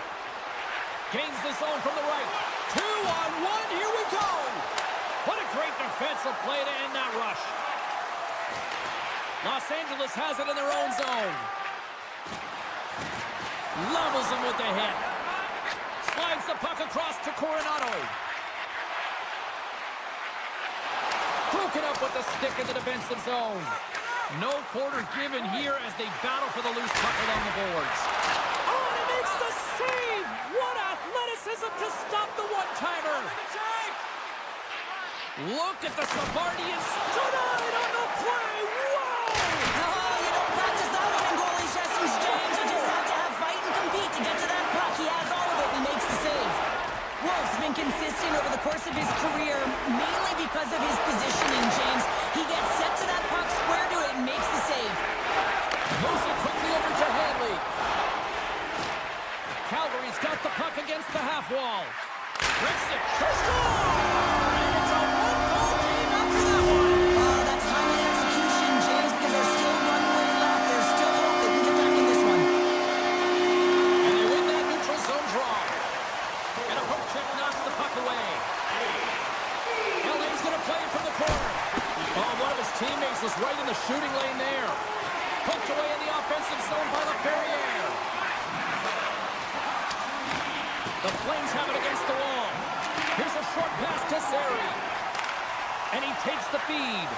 Gains the zone from the right. 2-on-1, here we go! What a great defensive play to end that rush. Los Angeles has it in their own zone. Levels him with the hit. Slides the puck across to Coronado. Broken up with the stick in the defensive zone. No quarter given here as they battle for the loose puck along the boards. Oh, and he makes the save! What athleticism to stop the one-timer! Look at the Savardian stride on the play! Whoa! Oh, you don't practice that one in goalie sessions, James. You just have to have fight and compete to get to that puck. He has all of it and he makes the save. Wolf's been consistent over the course of his career, mainly because of his positioning, James. He gets set to that puck, square to it, and makes the save. Moves it quickly over to Hadley. Calgary's got the puck against the half wall. Rips it. And it's a one-goal game after that one. That's timely execution, James, because there's still one way left. There's still hope they can get back in this one. And they win that neutral zone draw. And a poke check knocks the puck away. LA's going to play it from the corner. Oh, one of his teammates was right in the shooting lane there. Poked away in the offensive zone by LaFerriere. The Flames have it against the wall. Here's a short pass to Seri. And he takes the feed.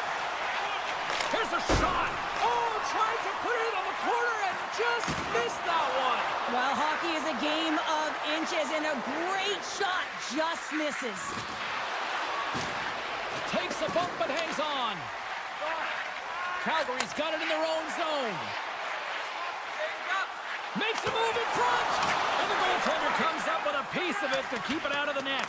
Here's a shot. Oh, tried to put it on the corner and just missed that one. Well, hockey is a game of inches, and a great shot just misses. Takes a bump but hangs on. Calgary's got it in their own zone. Makes a move in front. And the goaltender comes up with a piece of it to keep it out of the net.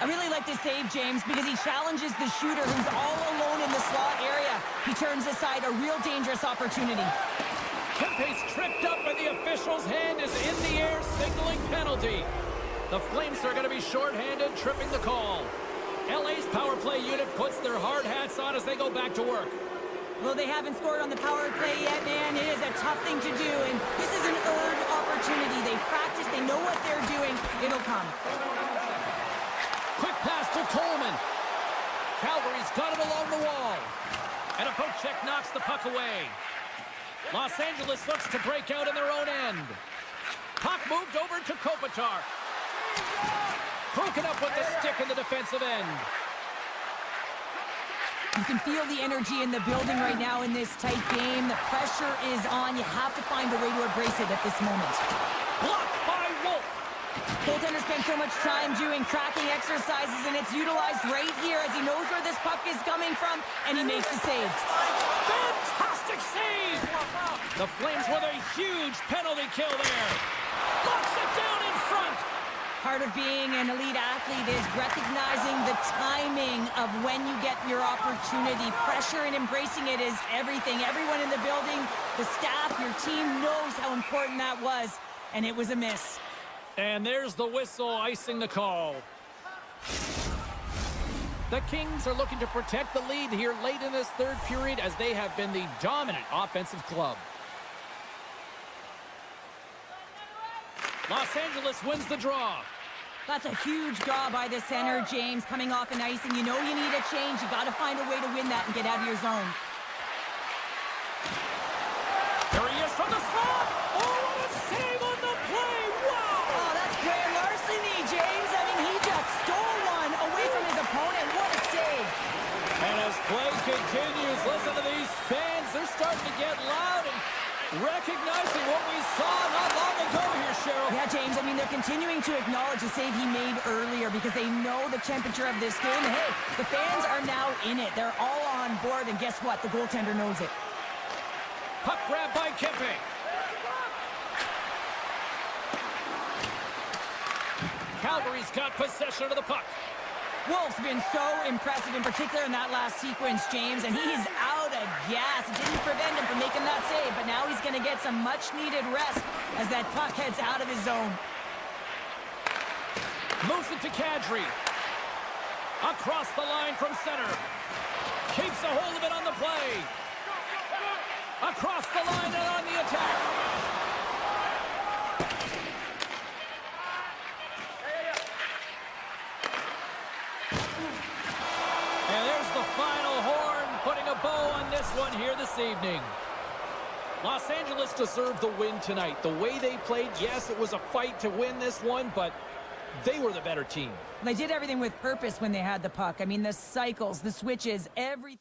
I really like this save, James, because he challenges the shooter who's all alone in the slot area. He turns aside a real dangerous opportunity. Kempe's tripped up and the official's hand is in the air, signaling penalty. The Flames are going to be shorthanded, tripping the call. LA's power play unit puts their hard hats on as they go back to work. Well, they haven't scored on the power play yet, man. It is a tough thing to do, and this is an earned opportunity. They practice, they know what they're doing. It'll come. Quick pass to Coleman. Calgary's got it along the wall. And a poke check knocks the puck away. Los Angeles looks to break out in their own end. Puck moved over to Kopitar. Broken up with the stick in the defensive end. You can feel the energy in the building right now in this tight game. The pressure is on. You have to find a way to embrace it at this moment. Blocked by Wolf. Goaltender spends so much time doing tracking exercises, and it's utilized right here as he knows where this puck is coming from, and he makes the save. Fantastic save! The Flames with a huge penalty kill there. Locks it down in front. Part of being an elite athlete is recognizing the timing of when you get your opportunity. Pressure and embracing it is everything. Everyone in the building, the staff, your team knows how important that was, and it was a miss. And there's the whistle icing the call. The Kings are looking to protect the lead here late in this third period as they have been the dominant offensive club. Los Angeles wins the draw. That's a huge draw by the center, James, coming off an ice, and you know you need a change. You got to find a way to win that and get out of your zone. There he is from the slot. Oh, what a save on the play. Wow. Oh, that's grand larceny, James. I mean, he just stole one away from his opponent. What a save. And as play continues, listen to these fans. They're starting to get loud and recognizing what we saw not long ago here, Cheryl. Yeah, James, I mean, they're continuing to acknowledge the save he made earlier because they know the temperature of this game. And hey, the fans are now in it. They're all on board, and guess what? The goaltender knows it. Puck grab by Kempe. Calgary's got possession of the puck. Wolf's been so impressive, in particular in that last sequence, James, and he's out of gas. It didn't prevent him from making that save, but now he's going to get some much-needed rest as that puck heads out of his zone. Moves it to Kadri. Across the line from center. Keeps a hold of it on the play. Across the line and on the attack. And there's the final horn, putting a bow on this one here this evening. Los Angeles deserved the win tonight. The way they played, yes, it was a fight to win this one, but they were the better team. They did everything with purpose when they had the puck. I mean, the cycles, the switches, everything.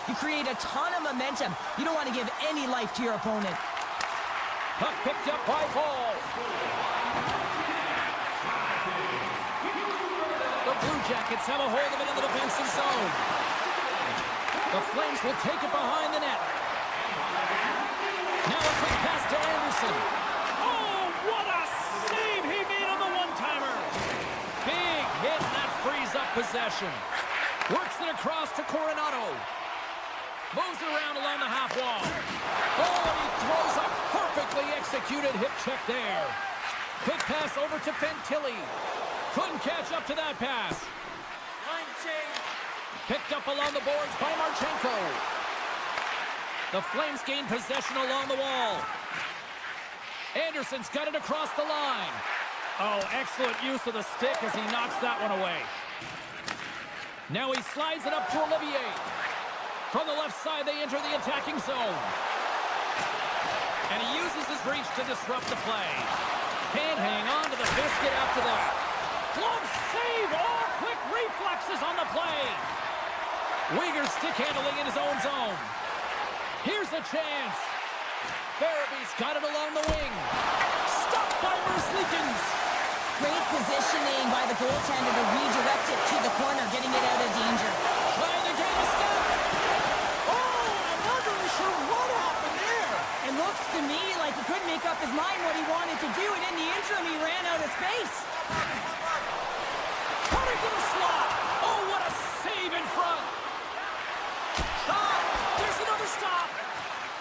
You create a ton of momentum. You don't want to give any life to your opponent. Puck picked up by Ball. The Blue Jackets have a hold of it in the defensive zone. The Flames will take it behind the net. Now a quick pass to Anderson. Oh, what a save he made on the one-timer. Big hit, and that frees up possession. Works it across to Coronado. Moves it around along the half wall. Oh, and he throws a perfectly executed hip check there. Quick pass over to Fantilli. Couldn't catch up to that pass. Line change. Picked up along the boards by Marchenko. The Flames gain possession along the wall. Anderson's got it across the line. Oh, excellent use of the stick as he knocks that one away. Now he slides it up to Olivier. From the left side, they enter the attacking zone. And he uses his reach to disrupt the play. Can't hang on to the biscuit after that. Glove save! All quick reflexes on the play. Uyghur's stick handling in his own zone. Here's a chance. Farabee's got it along the wing. Stopped by Merzlikins. Great positioning by the goaltender to redirect it to the corner, getting it out of danger. Trying to gain a step. Oh, I'm not really sure what happened there. It looks to me like he couldn't make up his mind what he wanted to do, and in the interim, he ran out of space. Coming to the slot. Oh, what a save in front. Shot. There's another stop.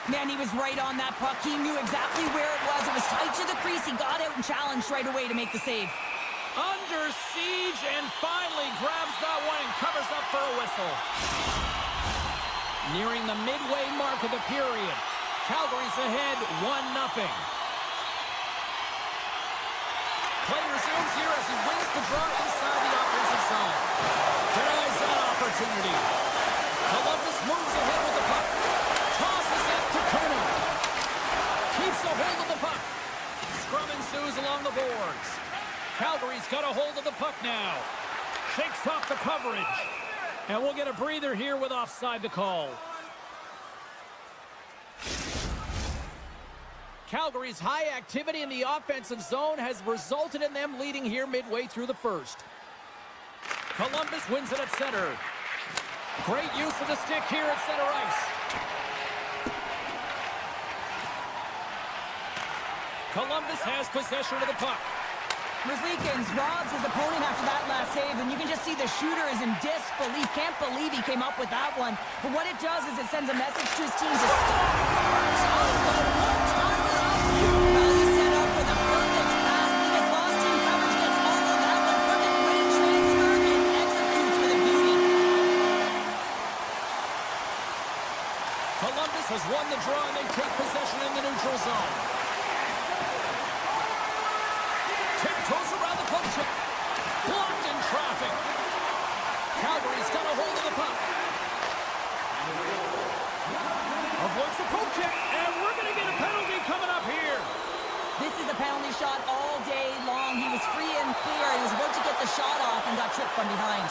Man, he was right on that puck. He knew exactly where it was. It was tight to the crease. He got out and challenged right away to make the save. Under siege and finally grabs that one and covers up for a whistle. Nearing the midway mark of the period. Calgary's ahead 1-0. Play resumes here as he wins the draw inside the offensive zone. Denies that opportunity. Columbus moves ahead with the puck. Tosses it to Kernan. Keeps a hold of the puck. Scrum ensues along the boards. Calgary's got a hold of the puck now. Shakes off the coverage. And we'll get a breather here with offside to call. Calgary's high activity in the offensive zone has resulted in them leading here midway through the first. Columbus wins it at center. Great use of the stick here at center ice. Columbus has possession of the puck. Merzlikins robs his opponent after that last save, and you can just see the shooter is in disbelief. Can't believe he came up with that one. But what it does is it sends a message to his team to stop. Well, he set up with a perfect pass. He gets lost in coverage, gets all of that one. Perfect weight transfer and executes with a beauty. Columbus has won the draw and they take possession in the neutral zone. Tiptoes around the poke check. Blocked in traffic. Calgary's got a hold of the puck. Avoids the poke check, and we're going to get a penalty coming up here. This is a penalty shot all day long. He was free and clear. He was about to get the shot off and got tripped from behind.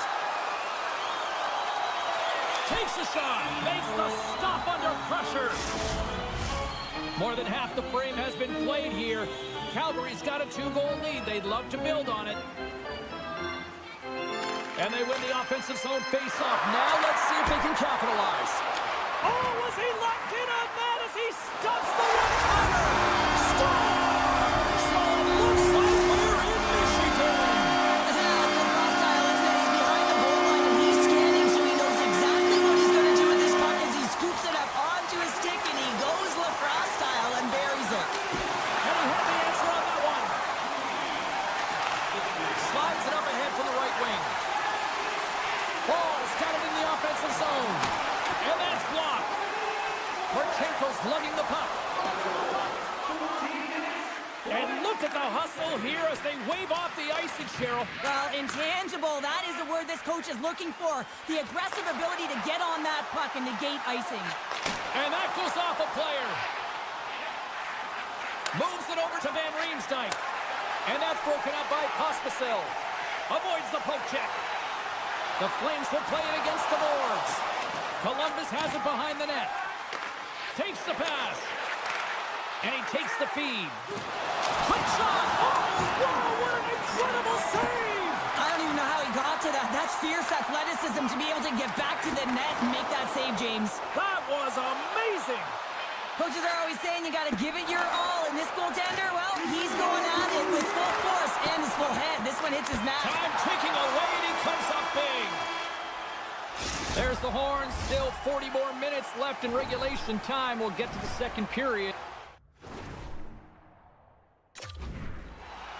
Takes a shot. Makes the stop under pressure. More than half the frame has been played here. Calgary's got a 2-goal lead. They'd love to build on it. And they win the offensive zone face-off. Now let's see if they can capitalize. Oh, was he locked in on that as he stuffs the one-timer? Scores! So it looks like we're in Michigan. That's a cross-style, isn't it? He's behind the goal line and he's scanning, so he knows exactly what he's going to do with this puck as he scoops it up onto his stick and he goes lacrosse style and buries it. And he had the answer on that one. Slides it up ahead for the right wing. Ball's got it in the offensive zone. And that's blocked. Marchenko's lugging the puck. And look at the hustle here as they wave off the icing, Cheryl. Well, intangible, that is the word this coach is looking for. The aggressive ability to get on that puck and negate icing. And that goes off a player. Moves it over to Van Riemsdyk. And that's broken up by Pospisil. Avoids the poke check. The Flames will play it against the boards. Columbus has it behind the net. Takes the pass. And he takes the feed. Quick shot. Oh, wow, what an incredible save. I don't even know how he got to that. That's fierce athleticism to be able to get back to the net and make that save, James. That was amazing. Coaches are always saying you got to give it your all. And this goaltender, well, he's going at it with full force and his full head. This one hits his mat. Time ticking away, and he comes up big. There's the horn. Still 40 more minutes left in regulation time. We'll get to the second period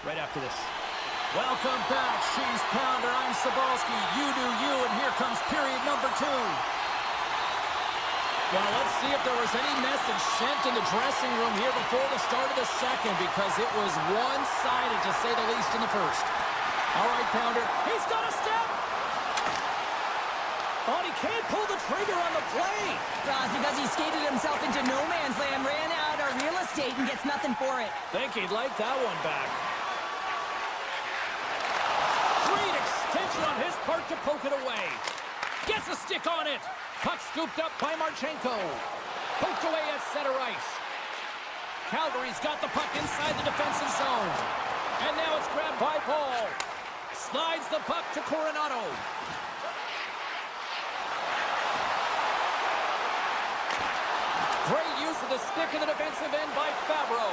right after this. Welcome back, Cheese Pounder. I'm Sabalski. You do you, and here comes period number 2. Well, let's see if there was any message sent in the dressing room here before the start of the second, because it was one-sided, to say the least, in the first. All right, Pounder. He's got a step. Oh, he can't pull the trigger on the play. Because he skated himself into no man's land, ran out of real estate, and gets nothing for it. Think he'd like that one back. Great extension on his part to poke it away. Gets a stick on it. Puck scooped up by Marchenko. Poked away at center ice. Calgary's got the puck inside the defensive zone. And now it's grabbed by Paul. Slides the puck to Coronado. Great use of the stick in the defensive end by Fabro.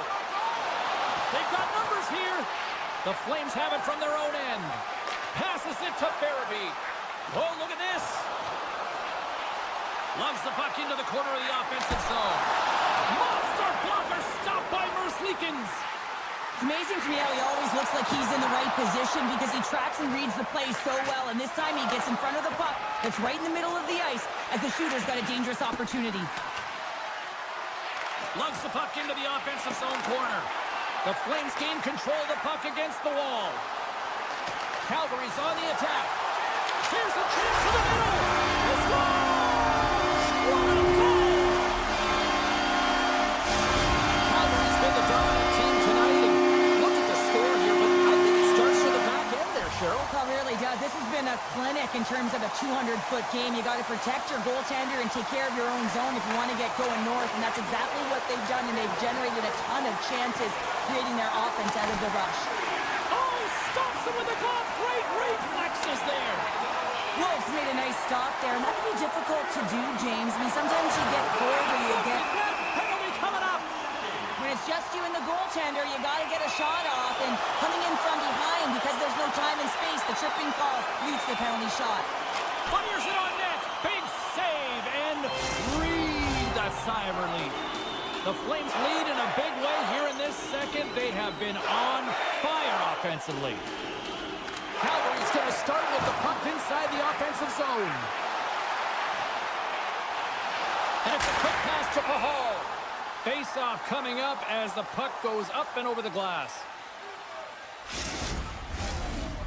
They've got numbers here. The Flames have it from their own end. Passes it to Farabee. Oh, look at this. Lugs the puck into the corner of the offensive zone. Monster blocker stopped by Merzlikins. It's amazing to me how he always looks like he's in the right position because he tracks and reads the play so well. And this time he gets in front of the puck that's right in the middle of the ice as the shooter's got a dangerous opportunity. Lugs the puck into the offensive zone corner. The Flames gain control of the puck against the wall. Calgary's on the attack. Here's a chance to the middle. He scores! What a goal! Calgary's been the dominant team tonight. And look at the score here, but I think it starts from the back end there, Cheryl. Well, it really does. This has been a clinic in terms of a 200-foot game. You got to protect your goaltender and take care of your own zone if you want to get going north, and that's exactly what they've done, and they've generated a ton of chances creating their offense out of the rush. Oh, stops him with a glove. Great reflexes there. Wolves made a nice stop there, and that can be difficult to do, James. I mean, sometimes you get cold or you get... Penalty coming up. When it's just you and the goaltender, you got to get a shot off, and coming in from behind because there's no time and space, the tripping call leads to the penalty shot. Fires it on net. Big save, and breathe a sigh of relief. The Flames lead in a big way here in this second. They have been on fire offensively. Calgary's going to start with the puck inside the offensive zone. And it's a quick pass to Pahal. Face-off coming up as the puck goes up and over the glass.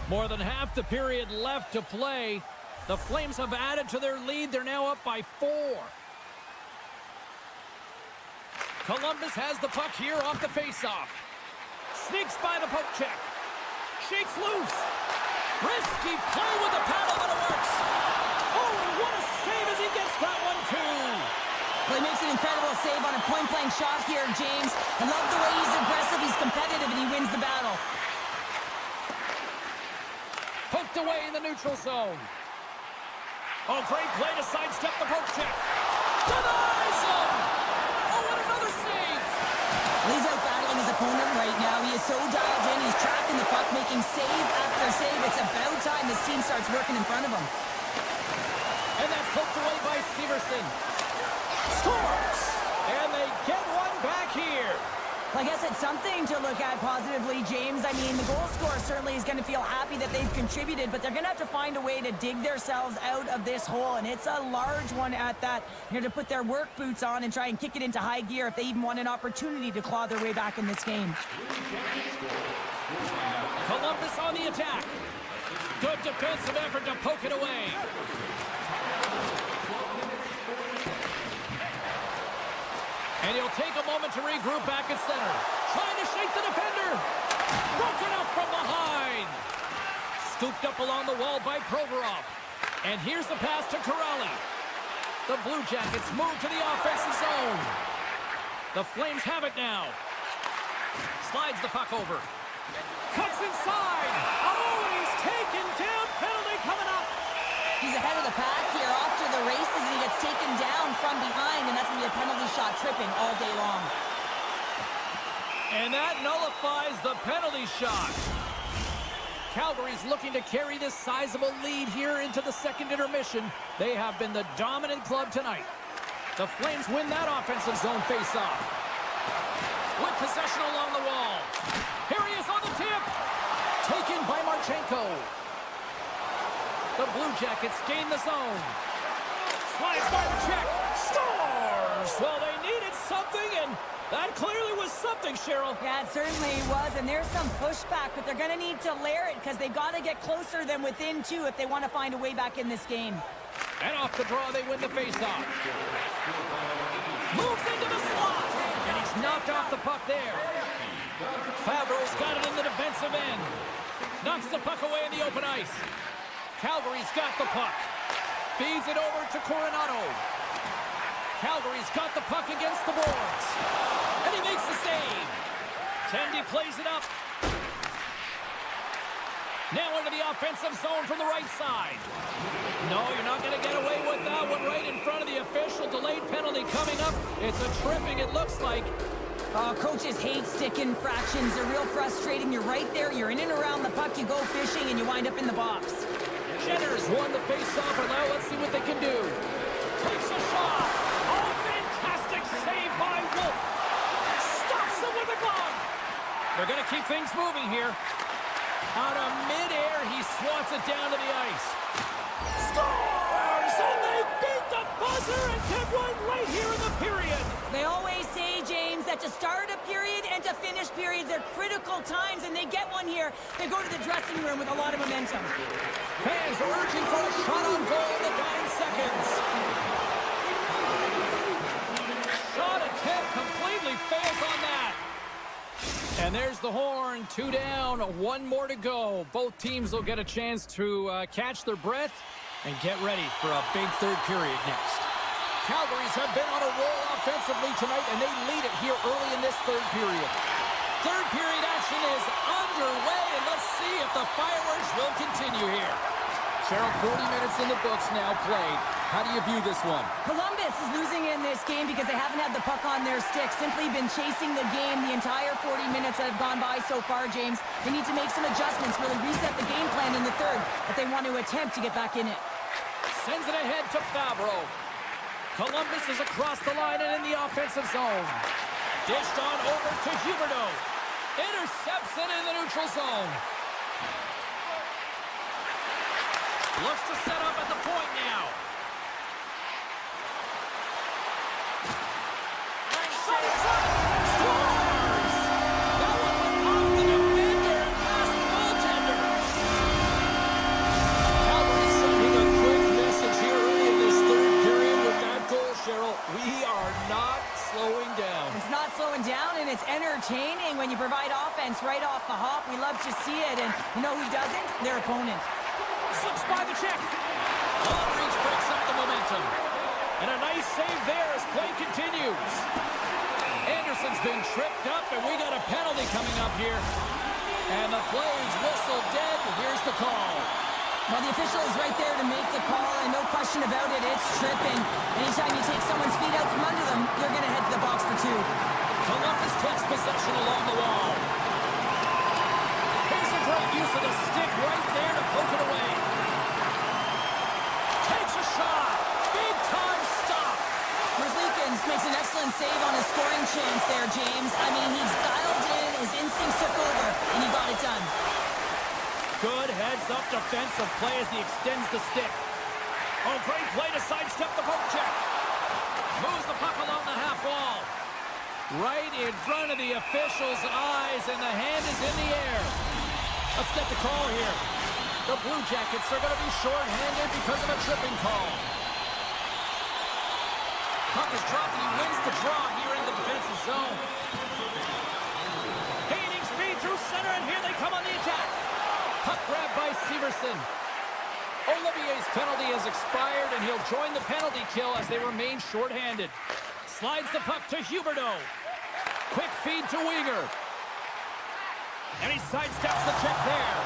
More than half the period left to play. The Flames have added to their lead. They're now up by 4. Columbus has the puck here off the face-off. Sneaks by the poke check. Shakes loose. Risky play with the paddle, but it works. Oh, what a save as he gets that one, too. Well, he makes an incredible save on a point-blank shot here, James. I love the way he's aggressive, he's competitive, and he wins the battle. Poked away in the neutral zone. Oh, great play to sidestep the poke check. Denies him! Oh, and another save! He's out battling his opponent right now. He is so dialed in. He's tracking the puck, making save after save. It's about time this team starts working in front of him. And that's poked away by Severson. Scores! And they get one back here. Well, I guess it's something to look at positively, James. I mean, the goal scorer certainly is going to feel happy that they've contributed, but they're going to have to find a way to dig themselves out of this hole, and it's a large one at that. They're going to put their work boots on and try and kick it into high gear if they even want an opportunity to claw their way back in this game. Columbus on the attack. Good defensive effort to poke it away. And he'll take a moment to regroup back at center. Trying to shake the defender. Broken up from behind. Scooped up along the wall by Provorov. And here's the pass to Corrali. The Blue Jackets move to the offensive zone. The Flames have it now. Slides the puck over. Cuts inside. Oh, and he's taken down. Penalty coming up. He's ahead of the pack here, off to the races, and he gets taken down from behind, and that's going to be a penalty shot, tripping all day long. And that nullifies the penalty shot. Calgary's looking to carry this sizable lead here into the second intermission. They have been the dominant club tonight. The Flames win that offensive zone faceoff. With possession along the wall. Here he is on the tip. Taken by Marchenko. The Blue Jackets gain the zone. Slides by the check. Scores! Well, they needed something, and that clearly was something, Cheryl. Yeah, it certainly was, and there's some pushback, but they're going to need to layer it because they've got to get closer than within two if they want to find a way back in this game. And off the draw, they win the faceoff. Moves into the slot, and he's knocked off the puck there. Fabro's got it in the defensive end. Knocks the puck away in the open ice. Calgary's got the puck. Feeds it over to Coronado. Calgary's got the puck against the boards. And he makes the save. Tendy plays it up. Now into the offensive zone from the right side. No, you're not going to get away with that one right in front of the official. Delayed penalty coming up. It's a tripping, it looks like. Oh, coaches hate stick infractions. They're real frustrating. You're right there. You're in and around the puck. You go fishing, and you wind up in the box. Jenner's won the face-off, and now let's see what they can do. Takes a shot. Oh, fantastic save by Wolf. Stops him with a glove. They're going to keep things moving here. Out of midair, he swats it down to the ice. Scores! And they beat the buzzer and get one right here in the period. They always say, James, that to start a period and to finish periods are critical times, and they get one here. They go to the dressing room with a lot of momentum. Fans are urging for a shot on goal in the 9 seconds. Shot attempt completely fails on that. And there's the horn. 2 down, 1 more to go. Both teams will get a chance to catch their breath and get ready for a big third period next. Calgary's have been on a roll offensively tonight, and they lead it here early in this third period. Third period action is underway, and let's see if the fireworks will continue here. Cheryl, 40 minutes in the books now played. How do you view this one? Columbus is losing in this game because they haven't had the puck on their stick. Simply been chasing the game the entire 40 minutes that have gone by so far, James. They need to make some adjustments, really reset the game plan in the third if they want to attempt to get back in it. Sends it ahead to Fabro. Columbus is across the line and in the offensive zone. Dished on over to Huberdeau. Intercepts it in the neutral zone. Looks to set up at the point now. Shot inside. Scores! That one went off the defender and past the goaltender. Calgary's sending a quick message here early in this third period with that goal, Cheryl. We are not slowing down. It's not slowing down, and it's entertaining when you provide offense right off the hop. We love to see it, and you know who doesn't? Their opponent. Slips by the check. Long reach breaks up the momentum. And a nice save there as play continues. Anderson's been tripped up, and we got a penalty coming up here. And the Flames whistle dead. Here's the call. Well, the official is right there to make the call, and no question about it, it's tripping. Anytime you take someone's feet out from under them, you're going to head to the box for 2. Columbus takes possession along the wall. Here's a great use of the stick right there to poke it away. Takes a shot. Big time stop. Merzlikins makes an excellent save on a scoring chance there, James. I mean, he's dialed in, his instincts took over, and he got it done. Good heads-up defensive play as he extends the stick. Oh, great play to sidestep the poke check. Moves the puck along the half wall. Right in front of the official's eyes, and the hand is in the air. Let's get the call here. The Blue Jackets are going to be short-handed because of a tripping call. Puck is dropped, and he wins the draw here in the defensive zone. Gaining speed through center, and here they come on the attack. Puck grab by Severson. Olivier's penalty has expired, and he'll join the penalty kill as they remain shorthanded. Slides the puck to Huberdeau. Quick feed to Weegar. And he sidesteps the check there.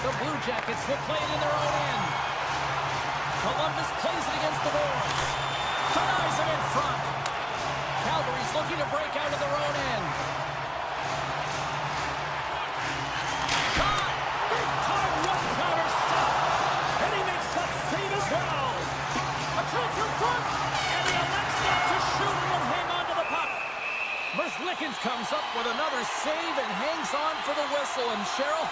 The Blue Jackets will play it in their own end. Columbus plays it against the boards. Denies it in front. Calgary's looking to break out of their own end. Shot! Big time one-timer stop. And he makes that save as well. A chance in front. And he elects not to shoot and will hang on to the puck. Merzlikins comes up with another save and hangs on for the whistle. And Cheryl,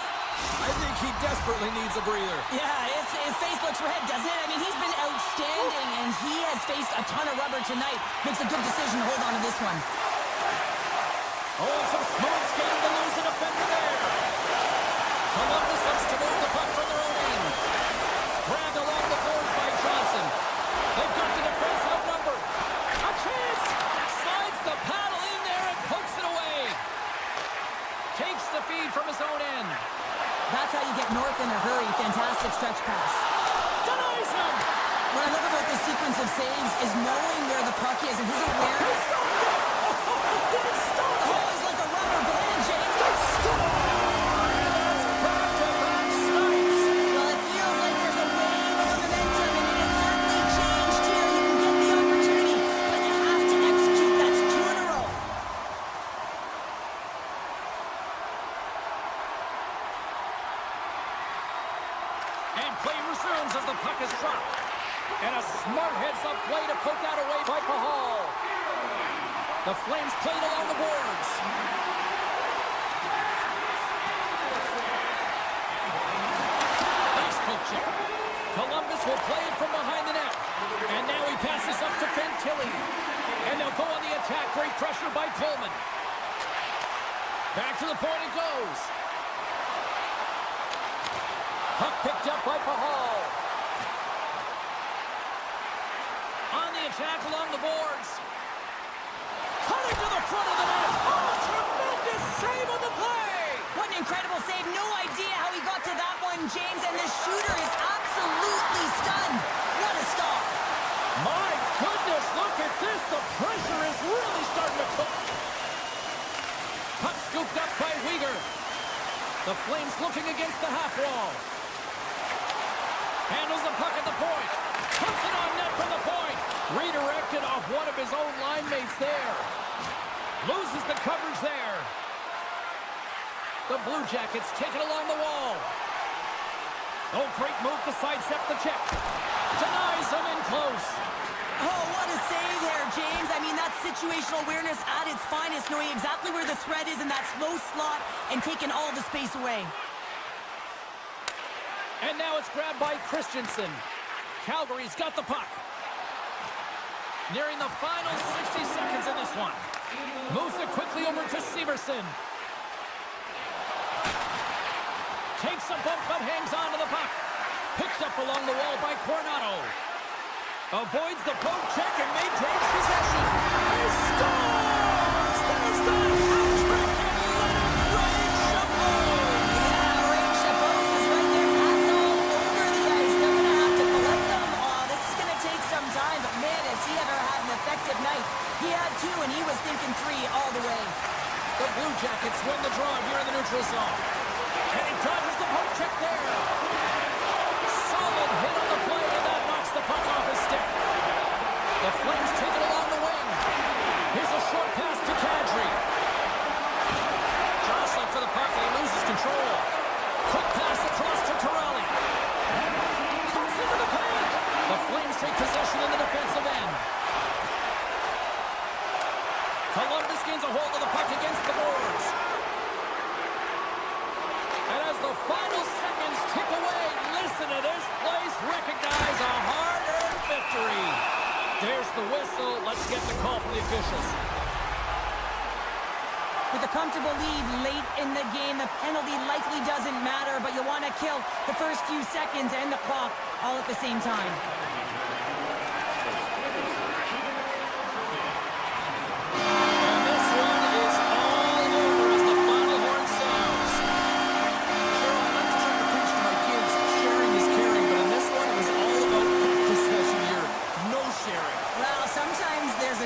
I think he desperately needs a breather. Yeah, his face looks red, doesn't it? I mean, he's been outstanding, and he has faced a ton of rubber tonight. Makes a good decision to hold on to this one. Oh, some smooth skating to lose a defender there. Columbus looks to move the puck from their own end. Grabbed along the boards by Johnson. They've got the defense outnumbered. A chance! Slides the paddle in there and pokes it away. Takes the feed from his own end. That's how you get north in a hurry. Fantastic stretch pass. Denies him! What I love about this sequence of saves is knowing where the puck is and his awareness. Oh, he's like a rubber band, James. That's back-to-back snipes. Well, it feels like there's a wave of momentum, and it has certainly changed here. You can get the opportunity, but you have to execute. That's 2 in a row. And play resumes as the puck is dropped. And a smart heads-up play to poke that away by Pahal. The Flames played along the boards. Nice poke check. Columbus will play it from behind the net. And now he passes up to Fantilli. And they'll go on the attack. Great pressure by Coleman. Back to the point it goes. Puck picked up by Pahal. On the attack along the boards. Cutting to the front of the net. Oh, tremendous save on the play. What an incredible save. No idea how he got to that one, James, and the shooter is absolutely stunned. What a stop. My goodness, look at this. The pressure is really starting to cook. Puck scooped up by Weegar. The Flames looking against the half wall. Handles the puck at the point. Puts it on net from the point. Redirected off one of his own line mates there. Loses the coverage there. The Blue Jackets take it along the wall. Oh, great move to sidestep the check. Denies him in close. Oh, what a save there, James. I mean, that's situational awareness at its finest, knowing exactly where the threat is in that slow slot and taking all the space away. And now it's grabbed by Christensen. Calgary's got the puck. Nearing the final 60 seconds in this one. Moves it quickly over to Severson. Takes a bump but hangs on to the puck. Picked up along the wall by Coronado. Avoids the poke check and maintains possession. He scores! There's the hat-trick and let it rain Chabot! Yeah, Ray Chabot is right there. That's all over the ice. They're going to have to collect them. Oh, this is going to take some time, but man, has he ever had an effective night. He had 2, and he was thinking 3 all the way. The Blue Jackets win the draw here in the neutral zone. And he dodges the poke check there. Solid hit on the play, and that knocks the puck off his stick. The Flames take it along the wing. Here's a short pass to Kadri. Jostling for the puck, and he loses control. Quick pass across to Corelli. Comes into the paint. The Flames take possession in the defensive end. Columbus gains a hold of the puck against the boards. And as the final seconds tick away, listen to this place recognize a hard-earned victory. There's the whistle. Let's get the call from the officials. With a comfortable lead late in the game, the penalty likely doesn't matter, but you want to kill the first few seconds and the clock all at the same time.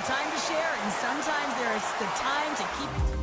time to share, and sometimes there's the time to keep it.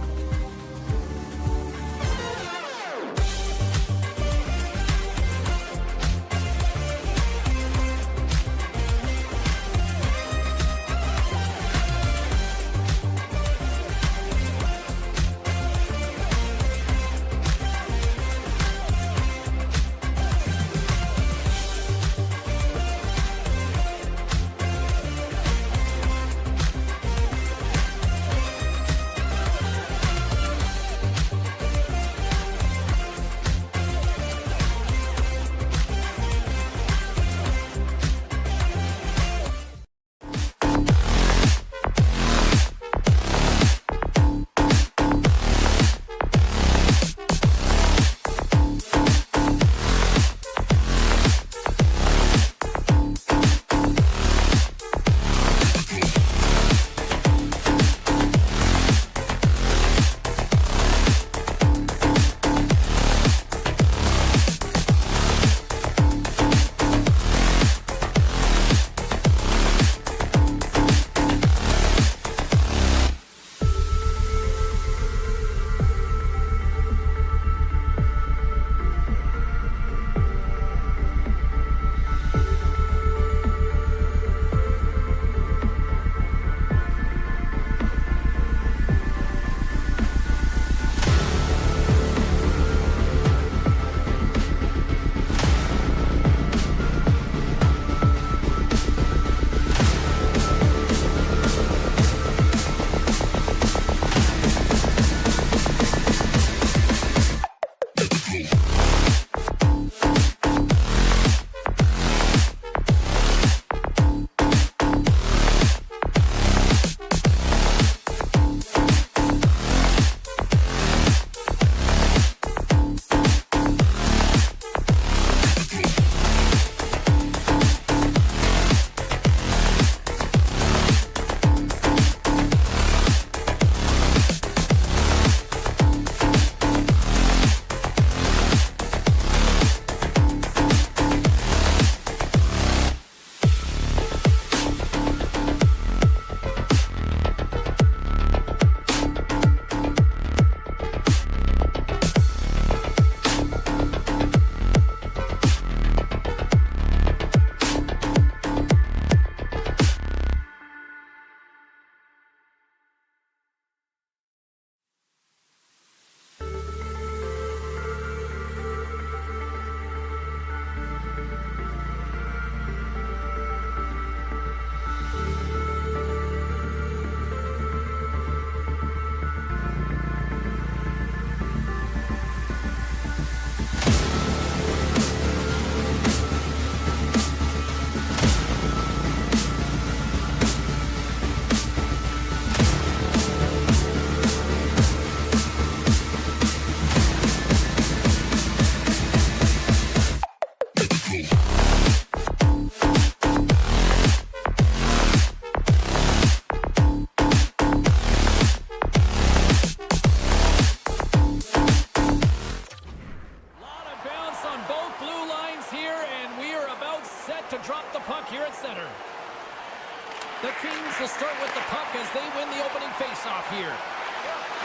The Kings will start with the puck as they win the opening faceoff here.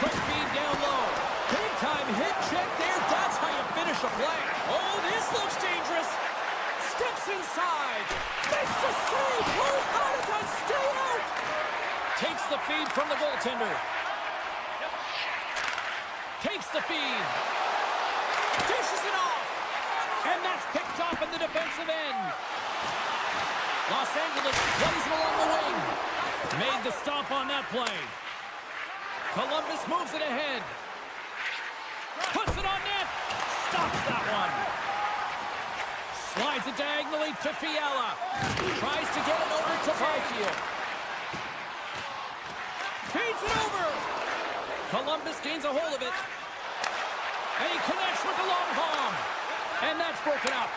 Quick feed down low. Big time hit check there. That's how you finish a play. Oh, this looks dangerous. Steps inside. Makes the save. Oh, how did that stay out? Takes the feed from the goaltender. Takes the feed. Dishes it off. And that's picked off in the defensive end. Los Angeles plays it along the wing. Made the stop on that play. Columbus moves it ahead. Puts it on net. Stops that one. Slides it diagonally to Fiala. Tries to get it over to Byfield. Feeds it over. Columbus gains a hold of it. And he connects with the long bomb. And that's broken up.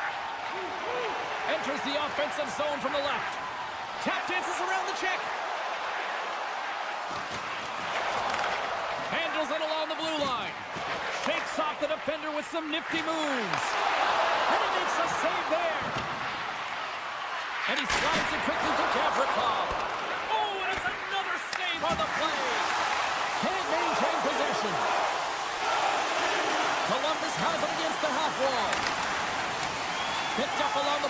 Enters the offensive zone from the left. Tap dances around the check. Handles it along the blue line. Shakes off the defender with some nifty moves. And he makes a save there. And he slides it quickly to Gavrikov. Oh, and it's another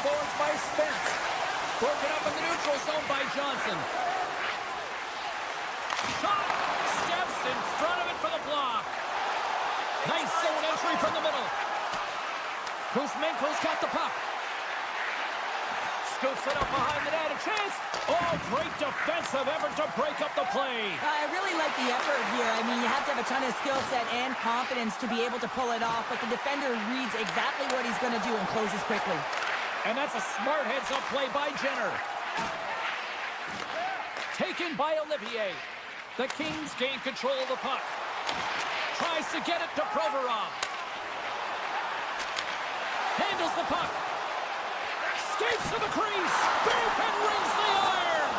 boards by Spence. Broken up in the neutral zone by Johnson. Shot! Steps in front of it for the block. Nice zone entry from the middle. Kuzmenko's got the puck. Scoops it up behind the net. A chance. Oh, great defensive effort to break up the play. I really like the effort here. I mean, you have to have a ton of skill set and confidence to be able to pull it off, but the defender reads exactly what he's going to do and closes quickly. And that's a smart heads-up play by Jenner. Taken by Olivier. The Kings gain control of the puck. Tries to get it to Provorov. Handles the puck. Skates to the crease. Deep and rings the iron.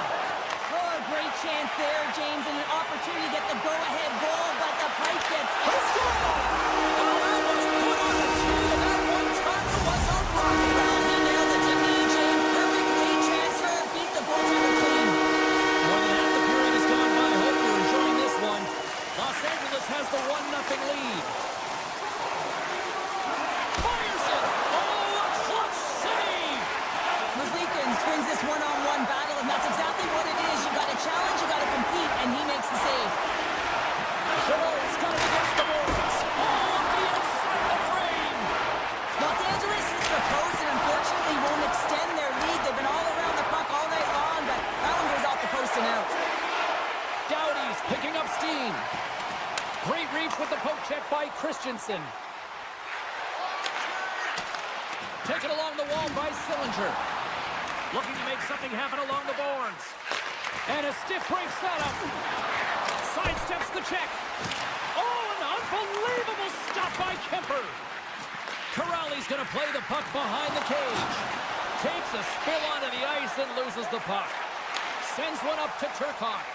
Oh, a great chance there, James, and an opportunity to get the go-ahead goal, but the pipe gets... Let's go! Oh, that was put on a tee, and that one-timer was a rocket. Well, he nailed it to me, James. Perfect lead transfer. Beat the goaltender clean. More than half the period has gone by. Hope you're enjoying this one. Los Angeles has the 1-0 lead. Fires it! Oh, a clutch save! Muslikins wins this one-on-one battle, and that's exactly what it is. You got to challenge, you got to compete, and he makes the save. Giroux got it against the boards. Oh, the outside of the frame! Los Angeles hits the post and unfortunately won't extend their lead. They've been all around the puck all night long, but that one goes off the post and out. Doughty's picking up steam. Great reach with the poke check by Christensen. Taken along the wall by Sillinger. Looking to make something happen along the boards. And a stiff break setup. Sidesteps the check. Oh, an unbelievable stop by Kemper. Corrali's going to play the puck behind the cage. Takes a spill onto the ice and loses the puck. Sends one up to Turcotte.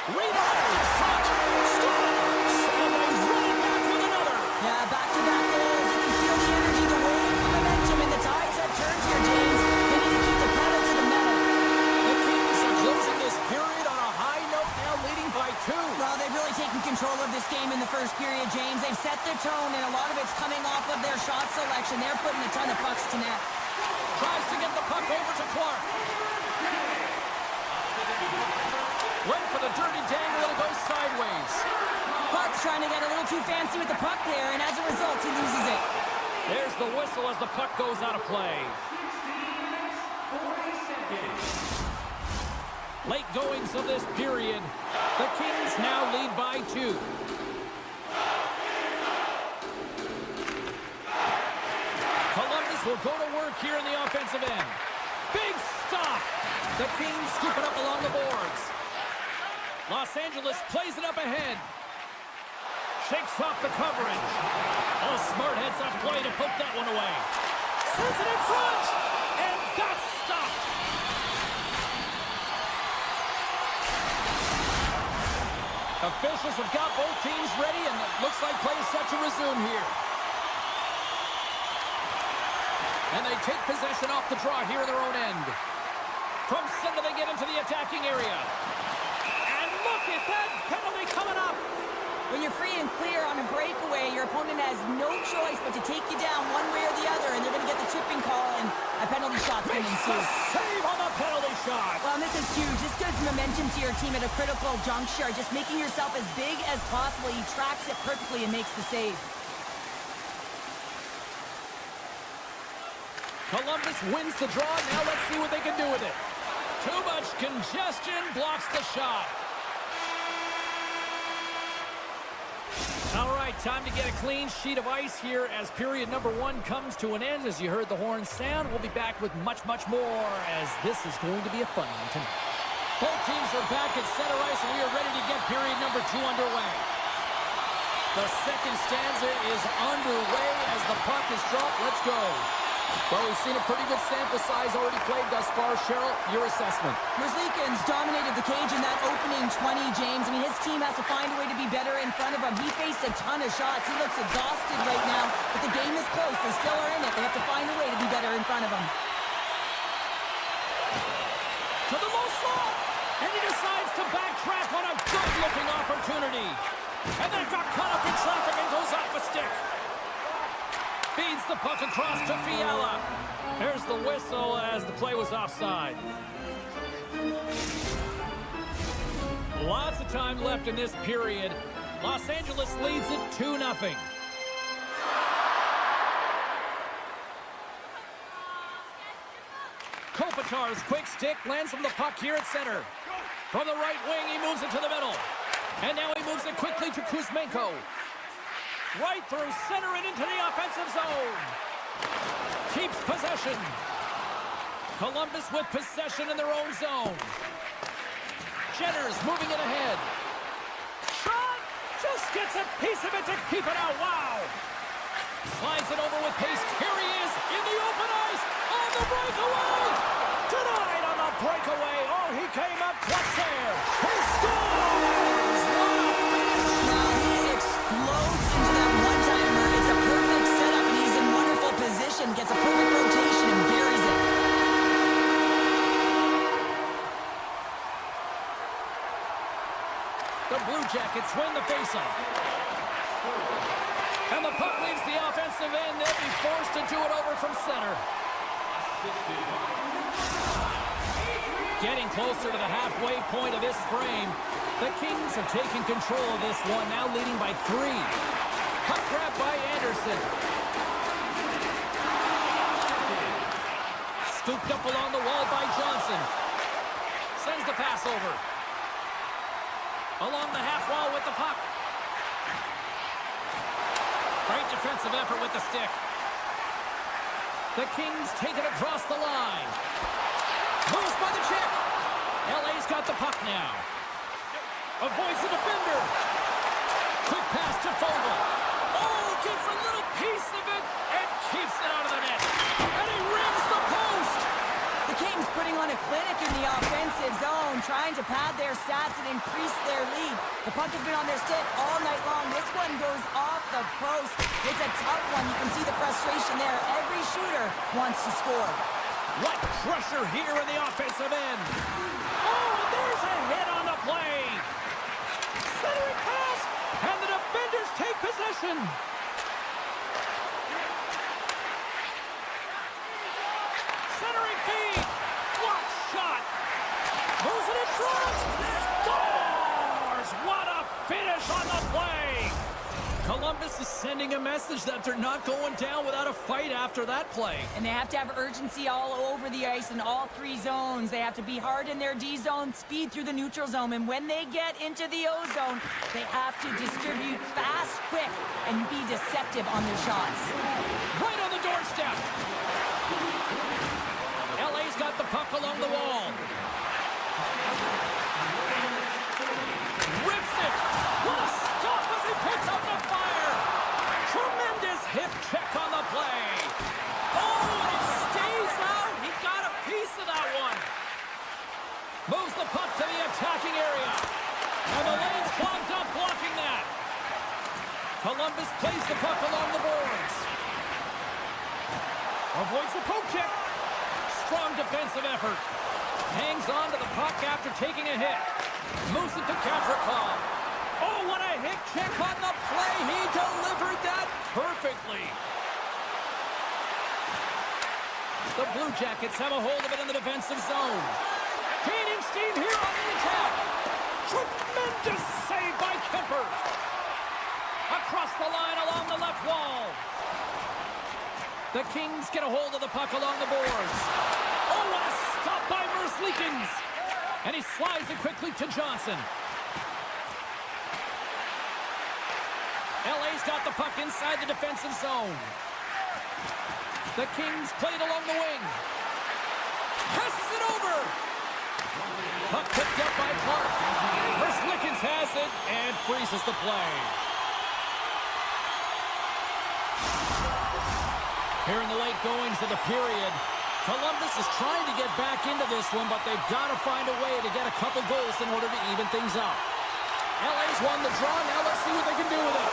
Redirect in front. Scores! And they run it back with another. Yeah, back-to-back goals. You can feel the energy, the wave, the momentum, and the tides have turned here, James. They need to keep the pedal to the metal. The Kings are closing this period on a high note, now leading by 2. Well, they've really taken control of this game in the first period, James. They've set their tone, and a lot of it's coming off of their shot selection. They're putting a ton of pucks to net. Tries to get the puck over to Clark. Went for the dirty dangle and it goes sideways. Clark's trying to get a little too fancy with the puck there, and as a result, he loses it. There's the whistle as the puck goes out of play. Late goings of this period. The Kings now lead by 2. Columbus will go to work here in the offensive end. Big stop. The Kings scoop it up along the boards. Los Angeles plays it up ahead. Shakes off the coverage. Oh, smart heads-up play to poke that one away. Sends it in front. And that's stopped. Officials have got both teams ready, and it looks like play is set to resume here. And they take possession off the draw here in their own end. From center, they get into the attacking area. And look at that penalty coming up. When you're free and clear on a breakaway, your opponent has no choice but to take you down one way or the other, and they're going to get the chipping call, and a penalty shot's going to ensue. Save on the penalty shot. Well, and this is huge. This gives momentum to your team at a critical juncture. Just making yourself as big as possible. He tracks it perfectly and makes the save. Columbus wins the draw. Now let's see what they can do with it. Too much congestion blocks the shot. All right, time to get a clean sheet of ice here as period number 1 comes to an end. As you heard the horn sound, we'll be back with much, much more as this is going to be a fun one tonight. Both teams are back at center ice, and we are ready to get period number 2 underway. The second stanza is underway as the puck is dropped. Let's go. Well, we've seen a pretty good sample size already played thus far. Cheryl, your assessment. Muslikins dominated the cage in that opening 20, James. I mean, his team has to find a way to be better in front of him. He faced a ton of shots. He looks exhausted right now, but the game is close. They still are in it. They have to find a way to be better in front of him. To the low slot, and he decides to backtrack on a good-looking opportunity. And that got caught up in traffic and goes off a stick. Feeds the puck across to Fiala. There's the whistle as the play was offside. Lots of time left in this period. Los Angeles leads it 2-0. Kopitar's quick stick lands from the puck here at center. From the right wing, he moves it to the middle. And now he moves it quickly to Kuzmenko. Right through center and into the offensive zone. Keeps possession. Columbus with possession in their own zone. Jenners moving it ahead. Shot! Just gets a piece of it to keep it out. Wow! Slides it over with pace. Here he is in the open ice on the breakaway. Denied on the breakaway. Oh, he came up clutch there. He scores! Now he explodes into that one-timer. It's a perfect setup, and he's in wonderful position. Gets a perfect rotation and buries it. The Blue Jackets win the faceoff. And the puck leaves the offensive end. They'll be forced to do it over from center. Getting closer to the halfway point of this frame. The Kings have taken control of this one, now leading by 3. Puck grab by Anderson. Scooped up along the wall by Johnson. Sends the pass over. Along the half wall with the puck. Great defensive effort with the stick. The Kings take it across the line. Moves by the check. LA's got the puck now. Avoids the defender. Quick pass to Fogle. Oh, gets a little piece of it and keeps it out of the net. And he rings the post. The Kings putting on a clinic in the offensive zone, trying to pad their stats and increase their lead. The puck has been on their stick all night long. This one goes off the post. It's a tough one. You can see the frustration there. Every shooter wants to score. What pressure here in the offensive end. Oh, and there's a hit on the play. Centering pass, and the defenders take possession. Centering feed. What shot. Moves it in front. Scores. What a finish on the play. Columbus is sending a message that they're not going down without a fight after that play. And they have to have urgency all over the ice in all 3 zones. They have to be hard in their D zone, speed through the neutral zone. And when they get into the O zone, they have to distribute fast, quick, and be deceptive on their shots. Right on the doorstep. LA's got the puck along the wall. Rips it. What a stop as he picks up the fire. Tremendous hip check on the play. Oh, and it stays out. He got a piece of that one. Moves the puck to the attacking area. And the lane's clogged up blocking that. Columbus plays the puck along the boards. Avoids the poke check. Strong defensive effort. Hangs on to the puck after taking a hit. Moves it to Kavrakov. Oh, what a hit check on the play. He delivered that perfectly. The Blue Jackets have a hold of it in the defensive zone. Gaining steam here on the attack. Tremendous save by Kemper. Across the line along the left wall. The Kings get a hold of the puck along the boards. Oh, what a stop by Merzlikins. And he slides it quickly to Johnson. LA's got the puck inside the defensive zone. The Kings play it along the wing. Passes it over. Puck picked up by Clark. Merzlikins has it and freezes the play. Here in the late goings of the period, Columbus is trying to get back into this one, but they've got to find a way to get a couple goals in order to even things up. LA's won the draw. Now let's see what they can do with it.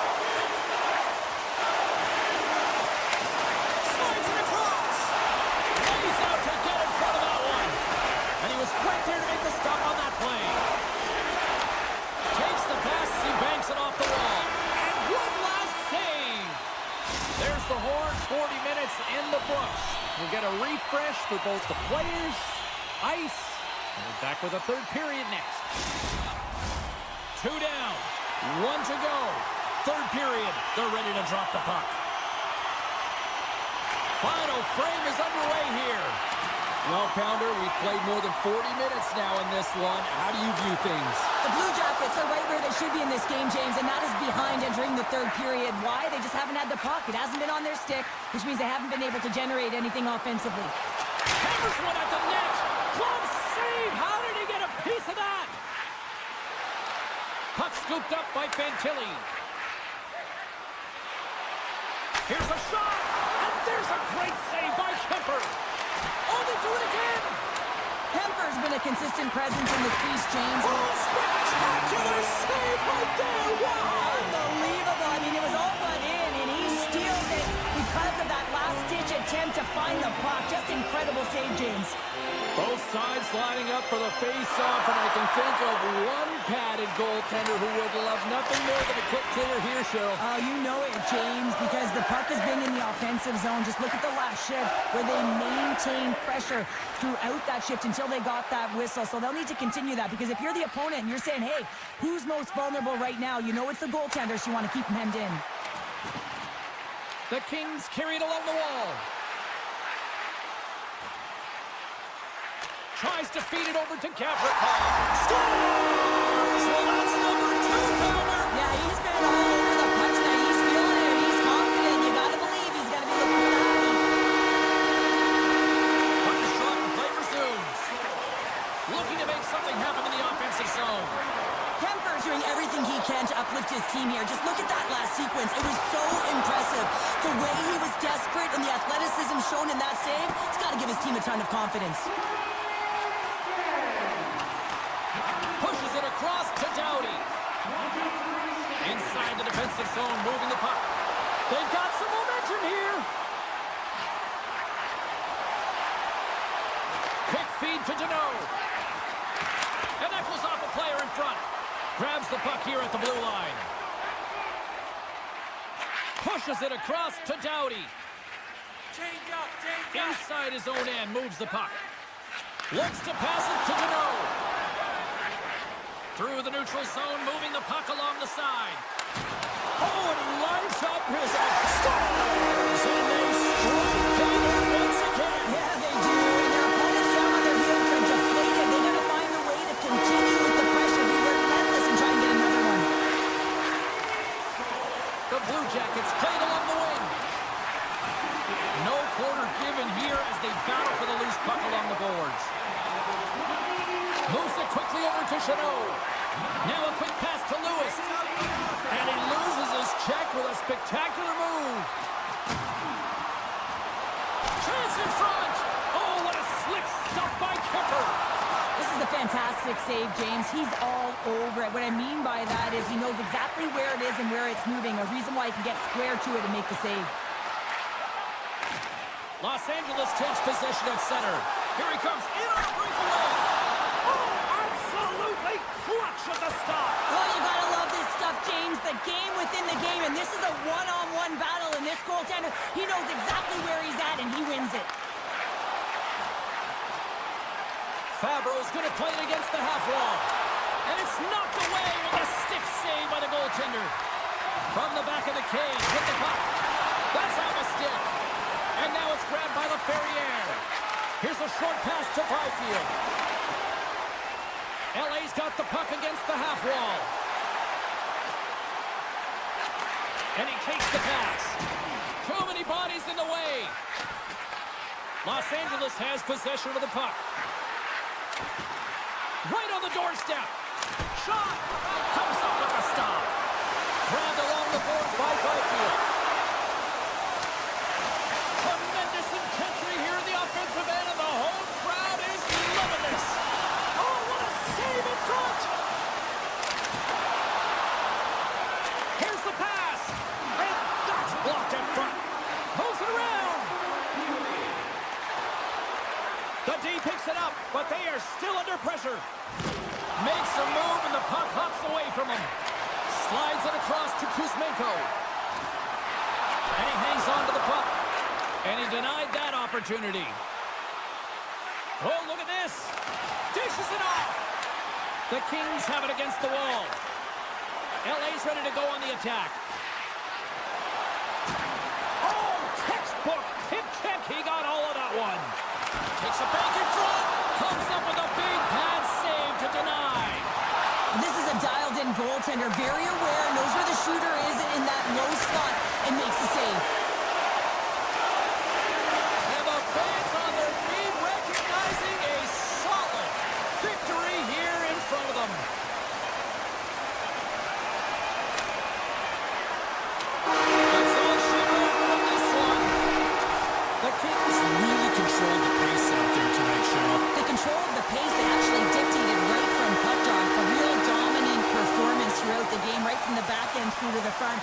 Slides it across. Lays out to get in front of that one. And he was right there to make the stop on that play. Takes the pass as he banks it off the wall. And one last save. There's the horn. 40 minutes in the books. We'll get a refresh for both the players, ice, and we're back with a third period next. 2 down, 1 to go. Third period, they're ready to drop the puck. Final frame is underway here. Well, Pounder, we've played more than 40 minutes now in this one. How do you view things? The Blue Jackets are right where they should be in this game, James, and that is behind entering the third period. Why? They just haven't had the puck. It hasn't been on their stick, which means they haven't been able to generate anything offensively. Hammers one at the net. Close save. How did he get a piece of that? Puck scooped up by Fantilli. Here's a shot, and there's a great save by Kemper. Oh, they do it again! Kemper's been a consistent presence in the crease, James. Oh, spectacular save right there! Wow! Unbelievable. I mean, it was all but in, and he steals it because of that last-ditch attempt to find the puck. Just incredible save, James. Both sides lining up for the face-off, and I can think of one padded goaltender who would love nothing more than a quick clear here, Cheryl. Oh, you know it, James, because the puck has been in the offensive zone. Just look at the last shift where they maintained pressure throughout that shift until they got that whistle. So they'll need to continue that, because if you're the opponent and you're saying, hey, who's most vulnerable right now? You know it's the goaltender, so you want to keep him hemmed in. The Kings carry it along the wall. Tries to feed it over to Gavrikov. Scores! Well, that's number 2, Pounder. Yeah, he's been all over the puck tonight. He's feeling it. He's confident. You got to believe he's going to be looking for the hockey. Puck is shot and play resumes. Looking to make something happen in the offensive zone. Kemper's doing everything he can to uplift his team here. Just look at that last sequence. It was so impressive. The way he was desperate and the athleticism shown in that save, it's got to give his team a ton of confidence. Pushes it across to Doughty. Inside the defensive zone, moving the puck. They've got some momentum here. Quick feed to Deneau. And that goes off a player in front. Grabs the puck here at the blue line. Pushes it across to Doughty. Change up, change up. Inside his own end, moves the puck. Looks to pass it to Deneau. Through the neutral zone, moving the puck along the side. Oh, and he lines up his stars, and they strike Peter once again. Yeah, they do. And their opponents down on their heels are deflated. They got to find a way to continue with the pressure, be relentless, and try and get another one. The Blue Jackets played along the wing. No quarter given here as they battle for the loose puck along the boards. Moves it quickly over to Chanot. Now a quick pass to Lewis. And he loses his check with a spectacular move. Chance in front. Oh, what a slick stuff by Kemper. This is a fantastic save, James. He's all over it. What I mean by that is he knows exactly where it is and where it's moving. A reason why he can get square to it and make the save. Los Angeles takes possession at center. Here he comes in on a breakaway. Oh, absolutely clutch at the stop. Oh, you gotta love this stuff, James. The game within the game, and this is a one-on-one battle, and this goaltender, he knows exactly where he's at, and he wins it. Fabro's going to play it against the half wall. And it's knocked away with a stick save by the goaltender. From the back of the cage, hit the puck. That's out of stick. And now it's grabbed by LaFerriere. Here's a short pass to Byfield. LA's got the puck against the half wall. And he takes the pass. Too many bodies in the way. Los Angeles has possession of the puck. Right on the doorstep. Shot. Comes up with a stop. Grabbed along the boards by Byfield. Tremendous intensity here in the offensive end, and the home crowd is loving this. Oh, what a save in front. Here's the pass. And that's blocked in front. Moves it around. The D picks it up, but they are still under pressure. Makes a move, and the puck hops away from him. Slides it across to Kuzmenko. And he hangs on to the puck. And he denied that opportunity. Oh, look at this. Dishes it off. The Kings have it against the wall. LA's ready to go on the attack. Oh, textbook hip check. He got all of that one. Takes a bank in front. Comes up with a big pad save to deny. This is a dialed-in goaltender, very aware, knows where the shooter is in that low slot, and makes the save. And the fans on their feet recognizing a solid victory here in front of them. That's all she wrote from this one. The Kings really controlled the pace out there tonight, Cheryl. The control of the pace they actually dictated right from puck drop. A real dominant performance throughout the game, right from the back end through to the front.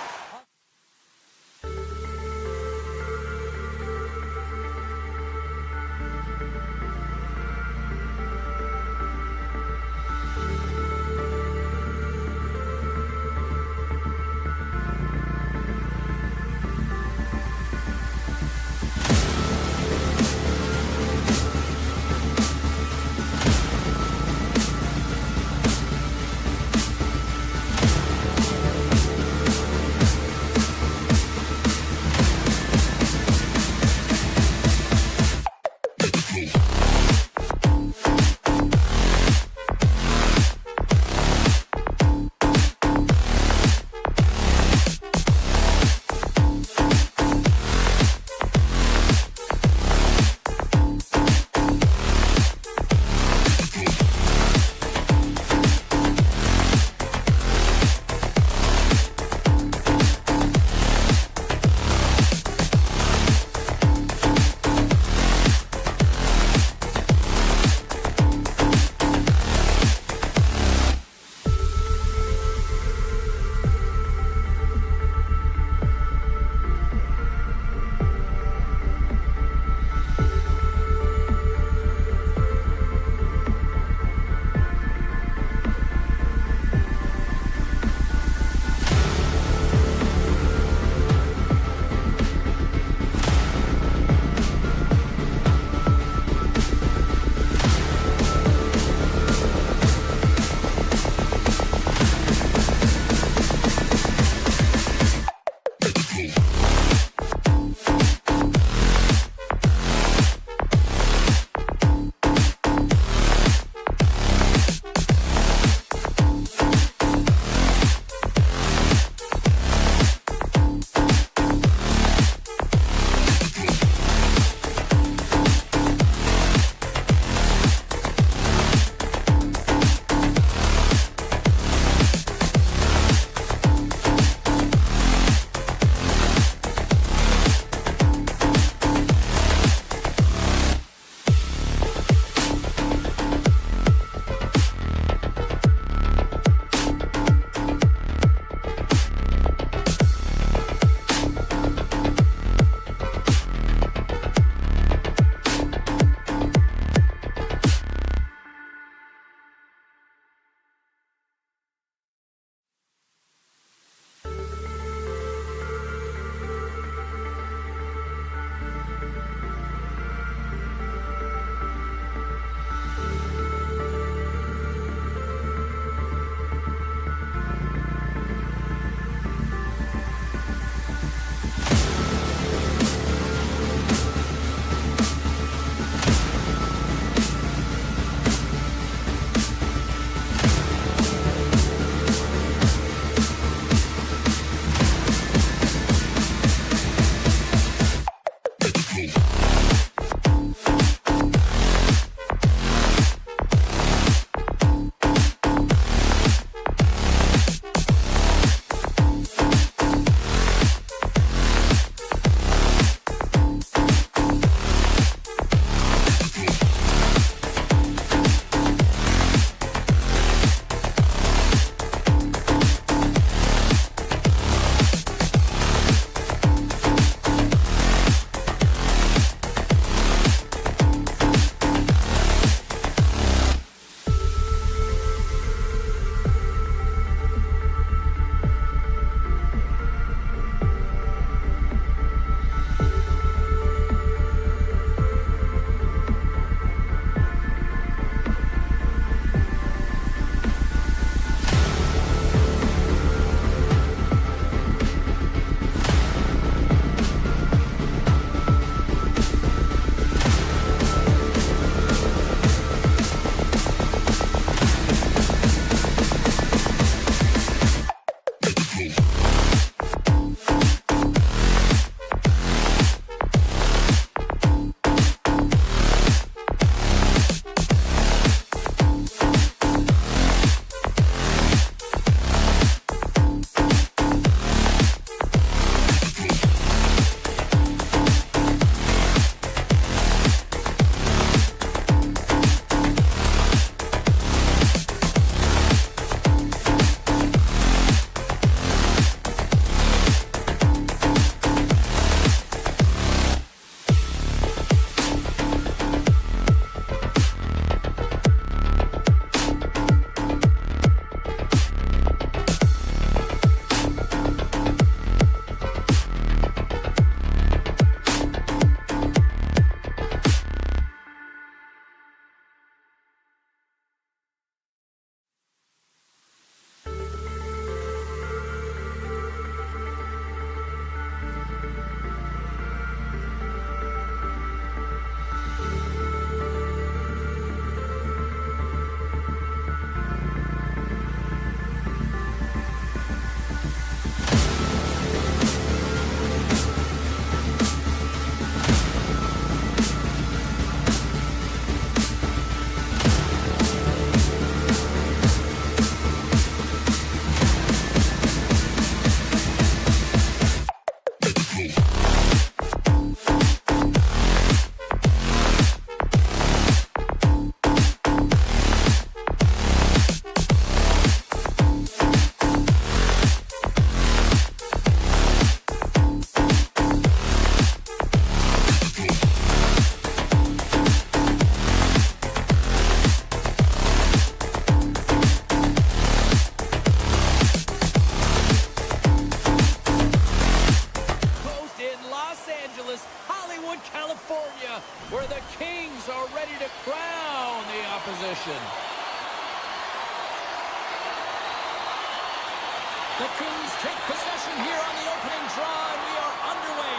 The Kings take possession here on the opening draw, and we are underway.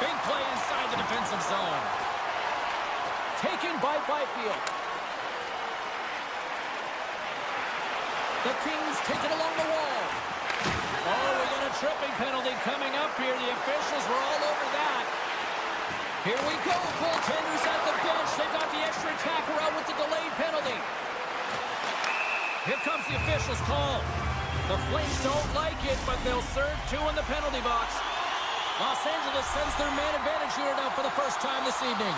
Big play inside the defensive zone. Taken by Byfield. The Kings take it along the wall. Oh, we got a tripping penalty coming up here. The officials were all over that. Here we go. Goaltenders at the bench. They got the extra attacker out with the delayed penalty. Here comes the officials' call. The Flames don't like it, but they'll serve 2 in the penalty box. Los Angeles sends their man advantage unit out for the first time this evening.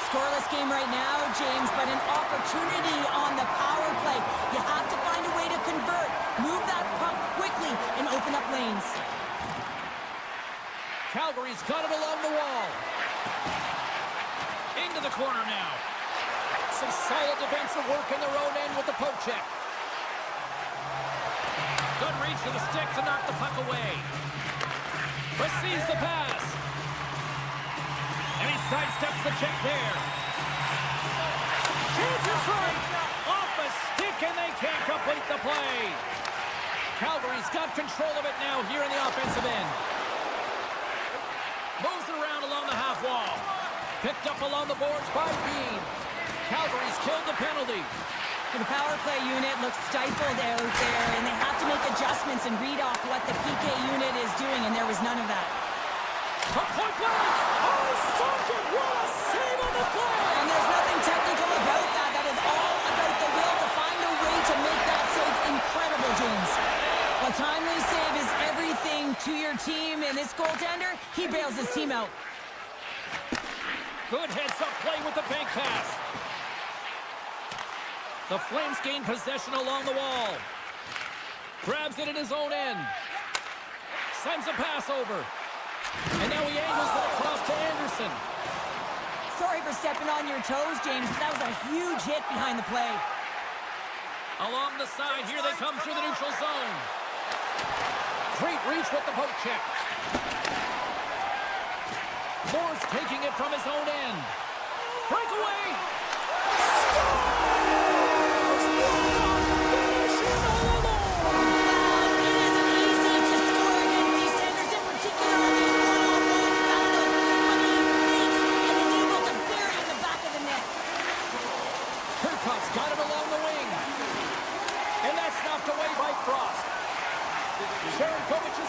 Scoreless game right now, James, but an opportunity on the power play. You have to find a way to convert. Move that puck quickly and open up lanes. Calgary's got it along the wall. Into the corner now. Some solid defensive work in their own end with the poke check. Good reach to the stick to knock the puck away. Receives the pass. And he sidesteps the check there. Chance in front. Off a stick, and they can't complete the play. Calgary's got control of it now here in the offensive end. Moves it around along the half wall. Picked up along the boards by Bean. Calgary's killed the penalty. The power play unit looks stifled out there, and they have to make adjustments and read off what the PK unit is doing, and there was none of that. Point blank! Oh, stopped it! What a save on the play! And there's nothing technical about that. That is all about the will to find a way to make that save incredible, James. A timely save is everything to your team, and this goaltender, he bails his team out. Good heads-up play with the bank pass. The Flames gain possession along the wall. Grabs it in his own end. Sends a pass over. And now he angles it across to Anderson. Sorry for stepping on your toes, James, but that was a huge hit behind the play. Along the side, here they come through the neutral zone. Great reach with the poke check. Moore's taking it from his own end. Breakaway!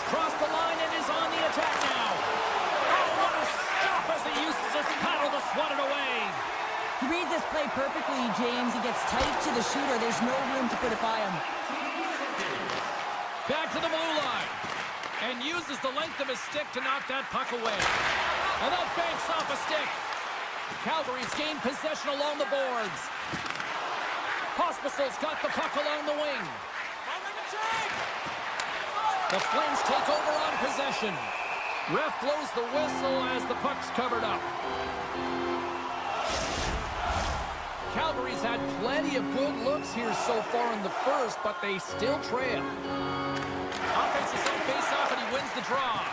Crossed the line and is on the attack now. Oh, what a stop as he uses his paddle to swat it away. He reads this play perfectly, James. He gets tight to the shooter. There's no room to put it by him. Back to the blue line. And uses the length of his stick to knock that puck away. And that banks off a stick. Calgary's gained possession along the boards. Pospisil's got the puck along the wing. The Flames take over on possession. Ref blows the whistle as the puck's covered up. Calgary's had plenty of good looks here so far in the first, but they still trail. Offense is on face-off, and he wins the draw.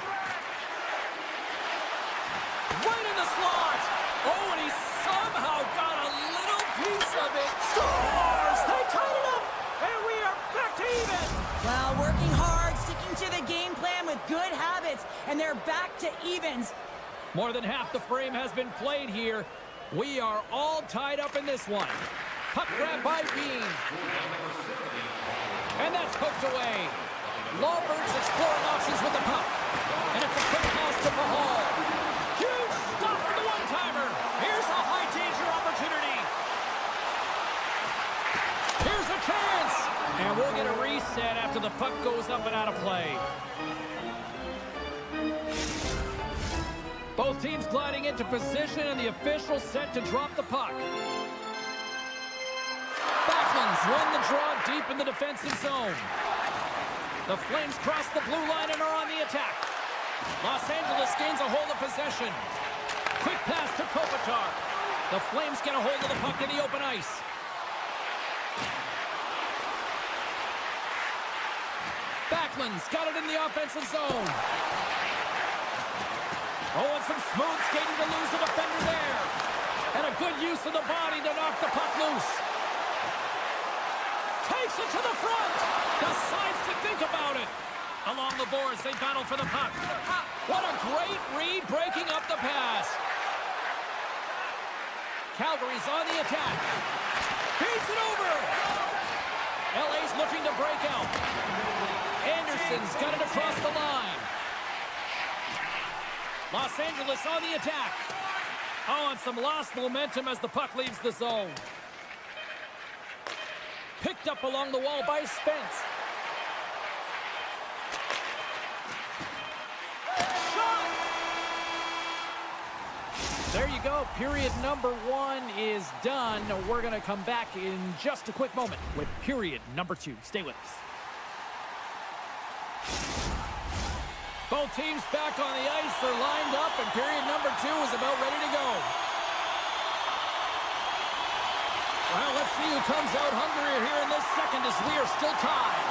Right in the slot! Oh, and he somehow got a little piece of it. Scores! They tied it up! And we are back to even! Well, working hard, sticking to the game plan with good habits, and they're back to evens. More than half the frame has been played here. We are all tied up in this one. Puck grab by Bean. And that's poked away. Lawbert's exploring options with the puck. And it's a quick pass to Pahal. Huge stop for the one-timer. Here's a high-danger opportunity. Here's a chance. And we'll get a reset after the puck goes up and out of play. Both teams gliding into position, and the official set to drop the puck. Backlund's won the draw deep in the defensive zone. The Flames cross the blue line and are on the attack. Los Angeles gains a hold of possession. Quick pass to Kopitar. The Flames get a hold of the puck in the open ice. Backlund's got it in the offensive zone. Oh, and some smooth skating to lose the defender there. And a good use of the body to knock the puck loose. Takes it to the front. Decides to think about it. Along the boards, they battle for the puck. What a great read, breaking up the pass. Calgary's on the attack. Feeds it over. LA's looking to break out. Anderson's got it across the line. Los Angeles on the attack. Oh, and some lost momentum as the puck leaves the zone. Picked up along the wall by Spence. Shot! There you go. Period number 1 is done. We're going to come back in just a quick moment with period number 2. Stay with us. Both teams back on the ice. They're lined up, and period number 2 is about ready to go. Well, let's see who comes out hungrier here in this second as we are still tied.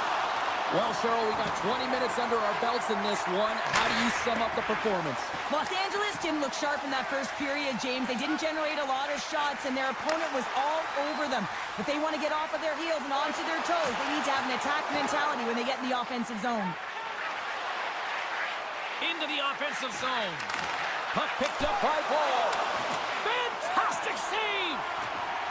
Well, Cheryl, we got 20 minutes under our belts in this one. How do you sum up the performance? Los Angeles didn't look sharp in that first period, James. They didn't generate a lot of shots, and their opponent was all over them. If they want to get off of their heels and onto their toes, they need to have an attack mentality when they get in the offensive zone. Into the offensive zone. Puck picked up by Wall. Fantastic save!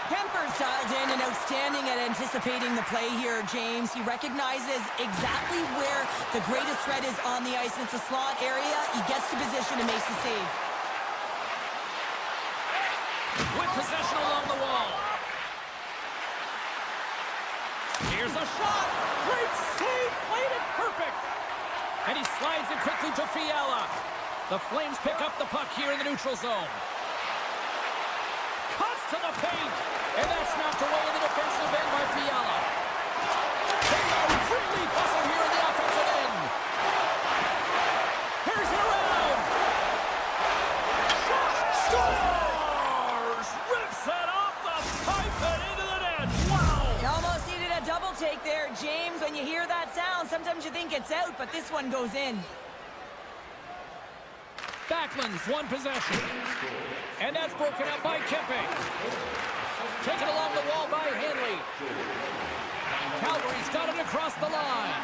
Kemper's dialed in and outstanding at anticipating the play here, James. He recognizes exactly where the greatest threat is on the ice. It's a slot area. He gets to position and makes the save. With possession along the wall. Here's a shot. Great save. Played it perfect. And he slides it quickly to Fiala. The Flames pick up the puck here in the neutral zone. Cuts to the paint. And that's knocked away in the defensive end by Fiala. They are really busting here in the offensive end. Here's it around. Shot. Scores. Rips it off the pipe and into the net. Wow. You almost needed a double take there, James. When you hear that sound, sometimes you think it's out, but this one goes in. Backlund's one possession. And that's broken up by Kempe. Taken along the wall by Hanley. Calgary's got it across the line.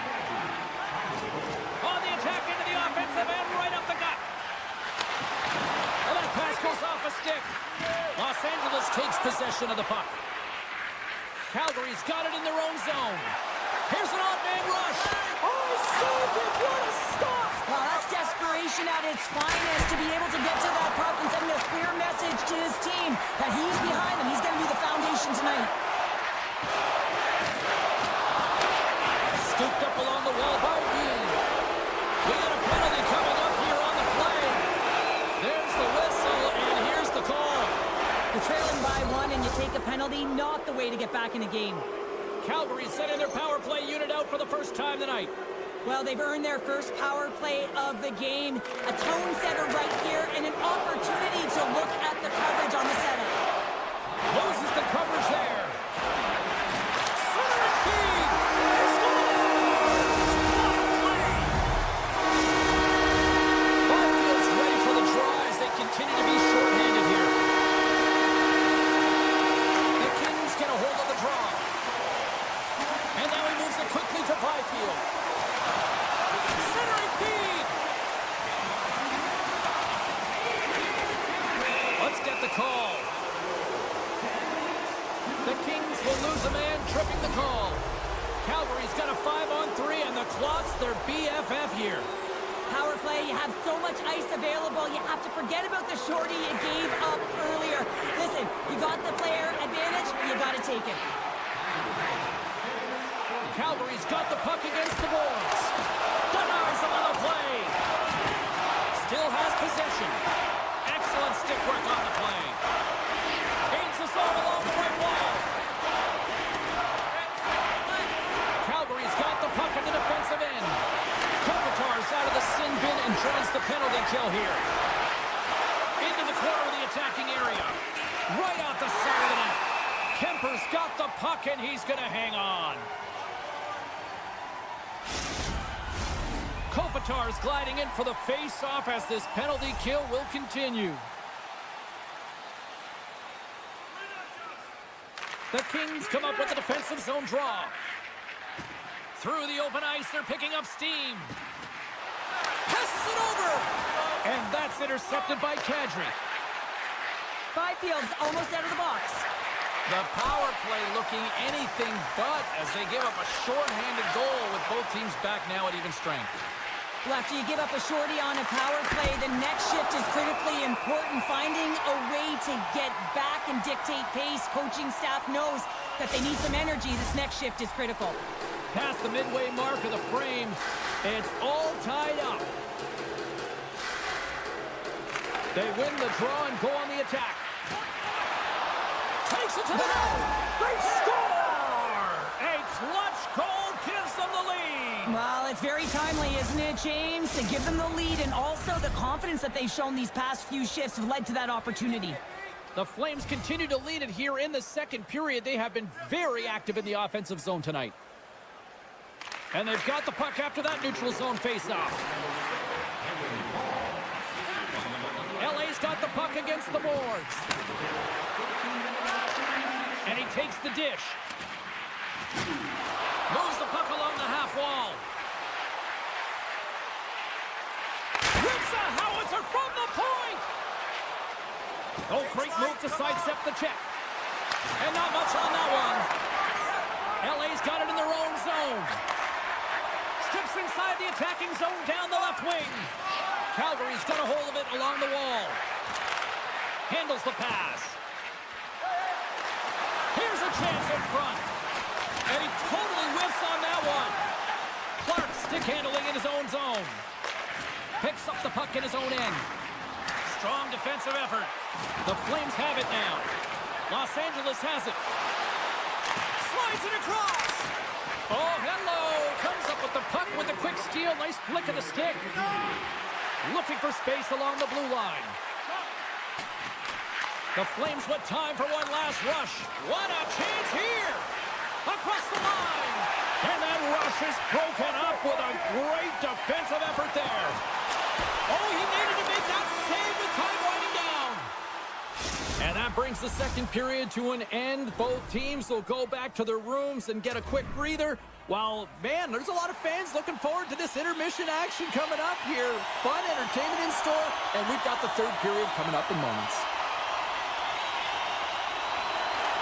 On the attack into the offensive end, right up the gut. And that pass goes off a stick. Los Angeles takes possession of the puck. Calgary's got it in their own zone. Here's an odd man rush. Oh, he saved it. What a stop. Well, that's desperation at its finest to be able to get to that puck and send a clear message to his team that he's behind them. He's going to be the foundation tonight. Scooped up along the wall by Dean. We got a penalty coming up here on the play. There's the whistle, and here's the call. You're trailing by 1 and you take a penalty, not the way to get back in a game. Calgary sending their power play unit out for the first time tonight. Well, they've earned their first power play of the game. A tone setter right here and an opportunity to look at the coverage on the setup. Loses the coverage there. Center feed. He scores! Barfield's ready for the draw as they continue to be shorthanded here. The Kings get a hold of the draw. And now he moves it quickly to Byfield. Centering feed. Let's get the call. The Kings will lose a man, tripping the call. Calgary's got a 5-on-3, and the clock's their BFF here. Power play, you have so much ice available, you have to forget about the shorty you gave up earlier. Listen, you got the player advantage, you got to take it. Calgary's got the puck against the boards. Denies him on the play. Still has possession. Excellent stick work on the play. Gains the zone along the right wall. Calgary's got the puck in the defensive end. Kopitar's out of the sin bin and joins the penalty kill here. Into the corner of the attacking area. Right out the side of the net. Kemper's got the puck and he's going to hang on. Kopitar's gliding in for the face-off as this penalty kill will continue. The Kings come up with a defensive zone draw. Through the open ice, they're picking up steam. Passes it over! And that's intercepted by Kadri. Byfield's almost out of the box. The power play looking anything but as they give up a short-handed goal with both teams back now at even strength. Well, after you give up a shorty on a power play, the next shift is critically important. Finding a way to get back and dictate pace. Coaching staff knows that they need some energy. This next shift is critical. Past the midway mark of the frame, it's all tied up. They win the draw and go on the attack. Takes it to the net. They score! A clutch goal gives them the lead. Well, it's very timely, isn't it, James? To give them the lead, and also the confidence that they've shown these past few shifts have led to that opportunity. The Flames continue to lead it here in the second period. They have been very active in the offensive zone tonight. And they've got the puck after that neutral zone faceoff. LA's got the puck against the boards. And he takes the dish. Moves the puck along the half wall. Hits a howitzer from the point! Oh, great move to sidestep the check. And not much on that one. LA's got it in their own zone. Steps inside the attacking zone down the left wing. Calgary's got a hold of it along the wall. Handles the pass. Here's a chance in front. And he totally whiffs on that one. Clark stick handling in his own zone. Picks up the puck in his own end. Strong defensive effort. The Flames have it now. Los Angeles has it. Slides it across. Oh, hello. Comes up with the puck with a quick steal. Nice flick of the stick. Looking for space along the blue line. The Flames with time for one last rush. What a chance here! Across the line! And that rush is broken up with a great defensive effort there. Oh, he needed to make that save with time winding down. And that brings the second period to an end. Both teams will go back to their rooms and get a quick breather. While, man, there's a lot of fans looking forward to this intermission action coming up here. Fun entertainment in store, and we've got the third period coming up in moments.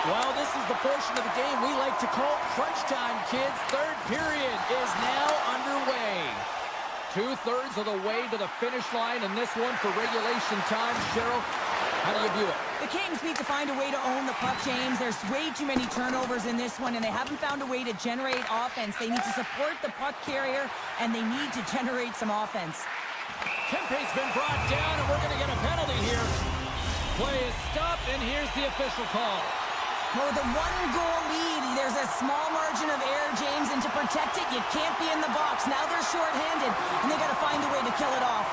Well, this is the portion of the game we like to call crunch time, kids. Third period is now underway. 2/3 of the way to the finish line, and this one for regulation time. Cheryl, how do you view it? The Kings need to find a way to own the puck, James. There's way too many turnovers in this one, and they haven't found a way to generate offense. They need to support the puck carrier, and they need to generate some offense. Kempe's been brought down, and we're going to get a penalty here. Play is stopped, and here's the official call. Well, with a one-goal lead, there's a small margin of error, James, and to protect it, you can't be in the box. Now they're shorthanded, and they got to find a way to kill it off.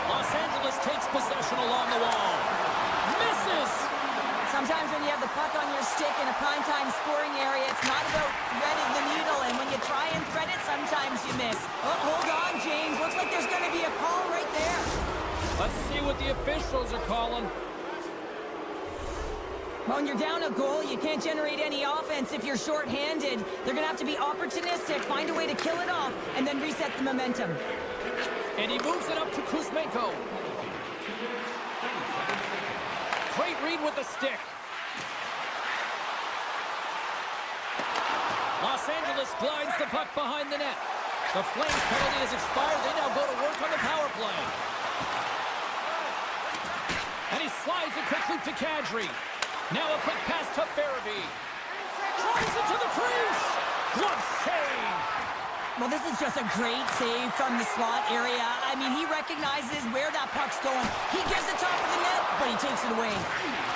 Los Angeles takes possession along the wall. Misses! Sometimes when you have the puck on your stick in a primetime scoring area, it's not about threading the needle, and when you try and thread it, sometimes you miss. Oh, hold on, James. Looks like there's going to be a call right there. Let's see what the officials are calling. When you're down a goal, you can't generate any offense if you're shorthanded. They're going to have to be opportunistic, find a way to kill it off, and then reset the momentum. And he moves it up to Kuzmenko. Great read with the stick. Los Angeles glides the puck behind the net. The Flames penalty has expired. They now go to work on the power play. And he slides it quickly to Kadri. Now a quick pass to Farabee. Drives it to the crease. Glove save. Well, this is just a great save from the slot area. I mean, he recognizes where that puck's going. He gives it top of the net, but he takes it away.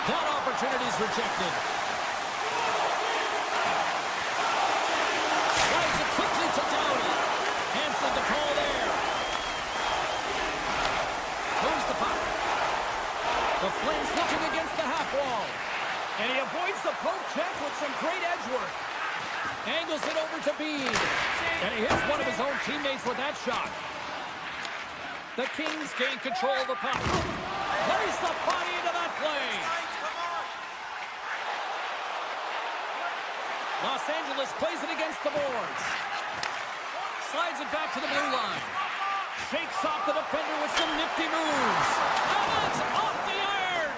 That opportunity is rejected. Slides it quickly to Downey. Answered the call there. Moves the puck. The Flames looking against the half wall. And he avoids the poke check with some great edge work. Angles it over to Bede. And he hits one of his own teammates with that shot. The Kings gain control of the puck. Plays the body into that play. Los Angeles plays it against the boards. Slides it back to the blue line. Shakes off the defender with some nifty moves. And it's off the iron!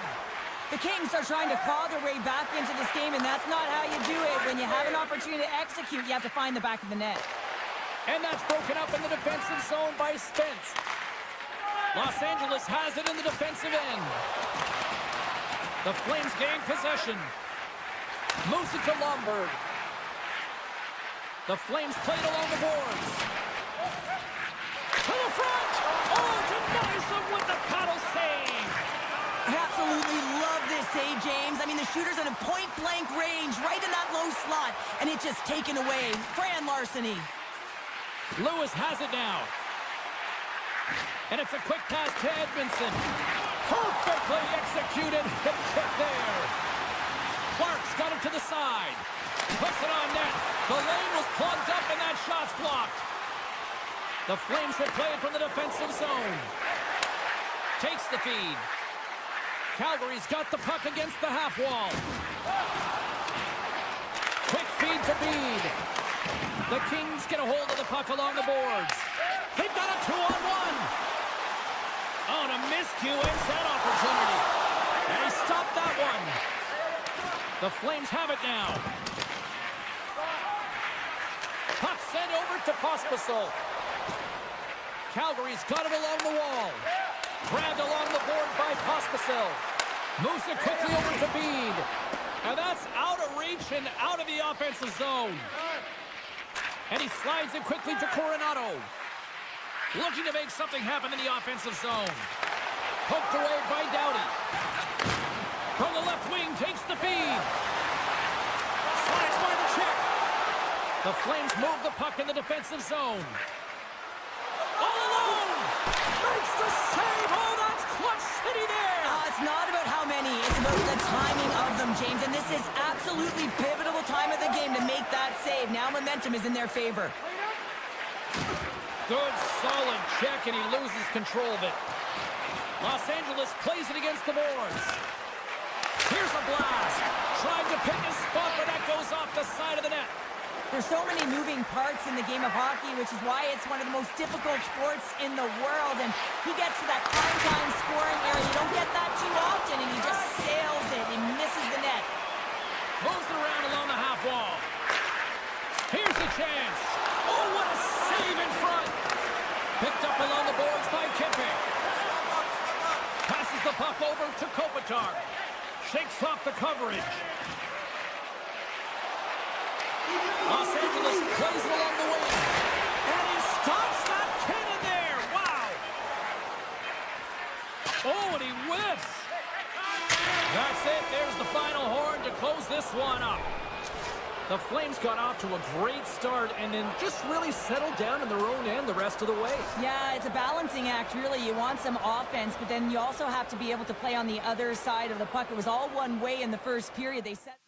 The Kings are trying to claw their way back into this game, and that's not how you do it. When you have an opportunity to execute, you have to find the back of the net. And that's broken up in the defensive zone by Spence. Los Angeles has it in the defensive end. The Flames gain possession. Moves it to Lombard. The Flames played along the boards. To the front! Oh, denies them with the paddle save! I absolutely love this save, James. I mean, the shooter's at a point-blank range, right in that low slot, and it's just taken away. Grand larceny. Lewis has it now. And it's a quick pass to Edmondson. Perfectly executed. The check there. Clark's got it to the side. Puts it on net. The lane was plugged up and that shot's blocked. The Flames will play it from the defensive zone. Takes the feed. Calgary's got the puck against the half wall. Quick feed to Bede. The Kings get a hold of the puck along the boards. They've got a 2-on-1. Oh, and a miscue ends that opportunity. And he stopped that one. The Flames have it now. Puck sent over to Pospisil. Calgary's got it along the wall. Grabbed along the board by Pospisil. Moves it quickly over to Bede. And that's out of reach and out of the offensive zone. And he slides it quickly to Coronado. Looking to make something happen in the offensive zone. Poked away by Doughty. From the left wing, takes the feed. Slides by the check. The Flames move the puck in the defensive zone. All alone! Makes the save! Oh, that's clutch city there! It's not about how many, it's about the timing of them, James. And this is absolutely pivotal time of the game to make that save. Now momentum is in their favor. Good, solid check, and he loses control of it. Los Angeles plays it against the boards. Here's a blast. Trying to pick his spot, but that goes off the side of the net. There's so many moving parts in the game of hockey, which is why it's one of the most difficult sports in the world. And he gets to that prime time scoring area. You don't get that too often, and he just sails it. He misses the net. Moves it around along the half wall. Here's a chance. Oh, what a save in front. Picked up along the boards by Kempe. Passes the puck over to Kopitar. Shakes off the coverage. Los Angeles plays it along the wing. And he stops that cannon there. Wow. Oh, and he whiffs. That's it. There's the final horn to close this one up. The Flames got off to a great start and then just really settled down in their own end the rest of the way. Yeah, it's a balancing act, really. You want some offense, but then you also have to be able to play on the other side of the puck. It was all one way in the first period. They set...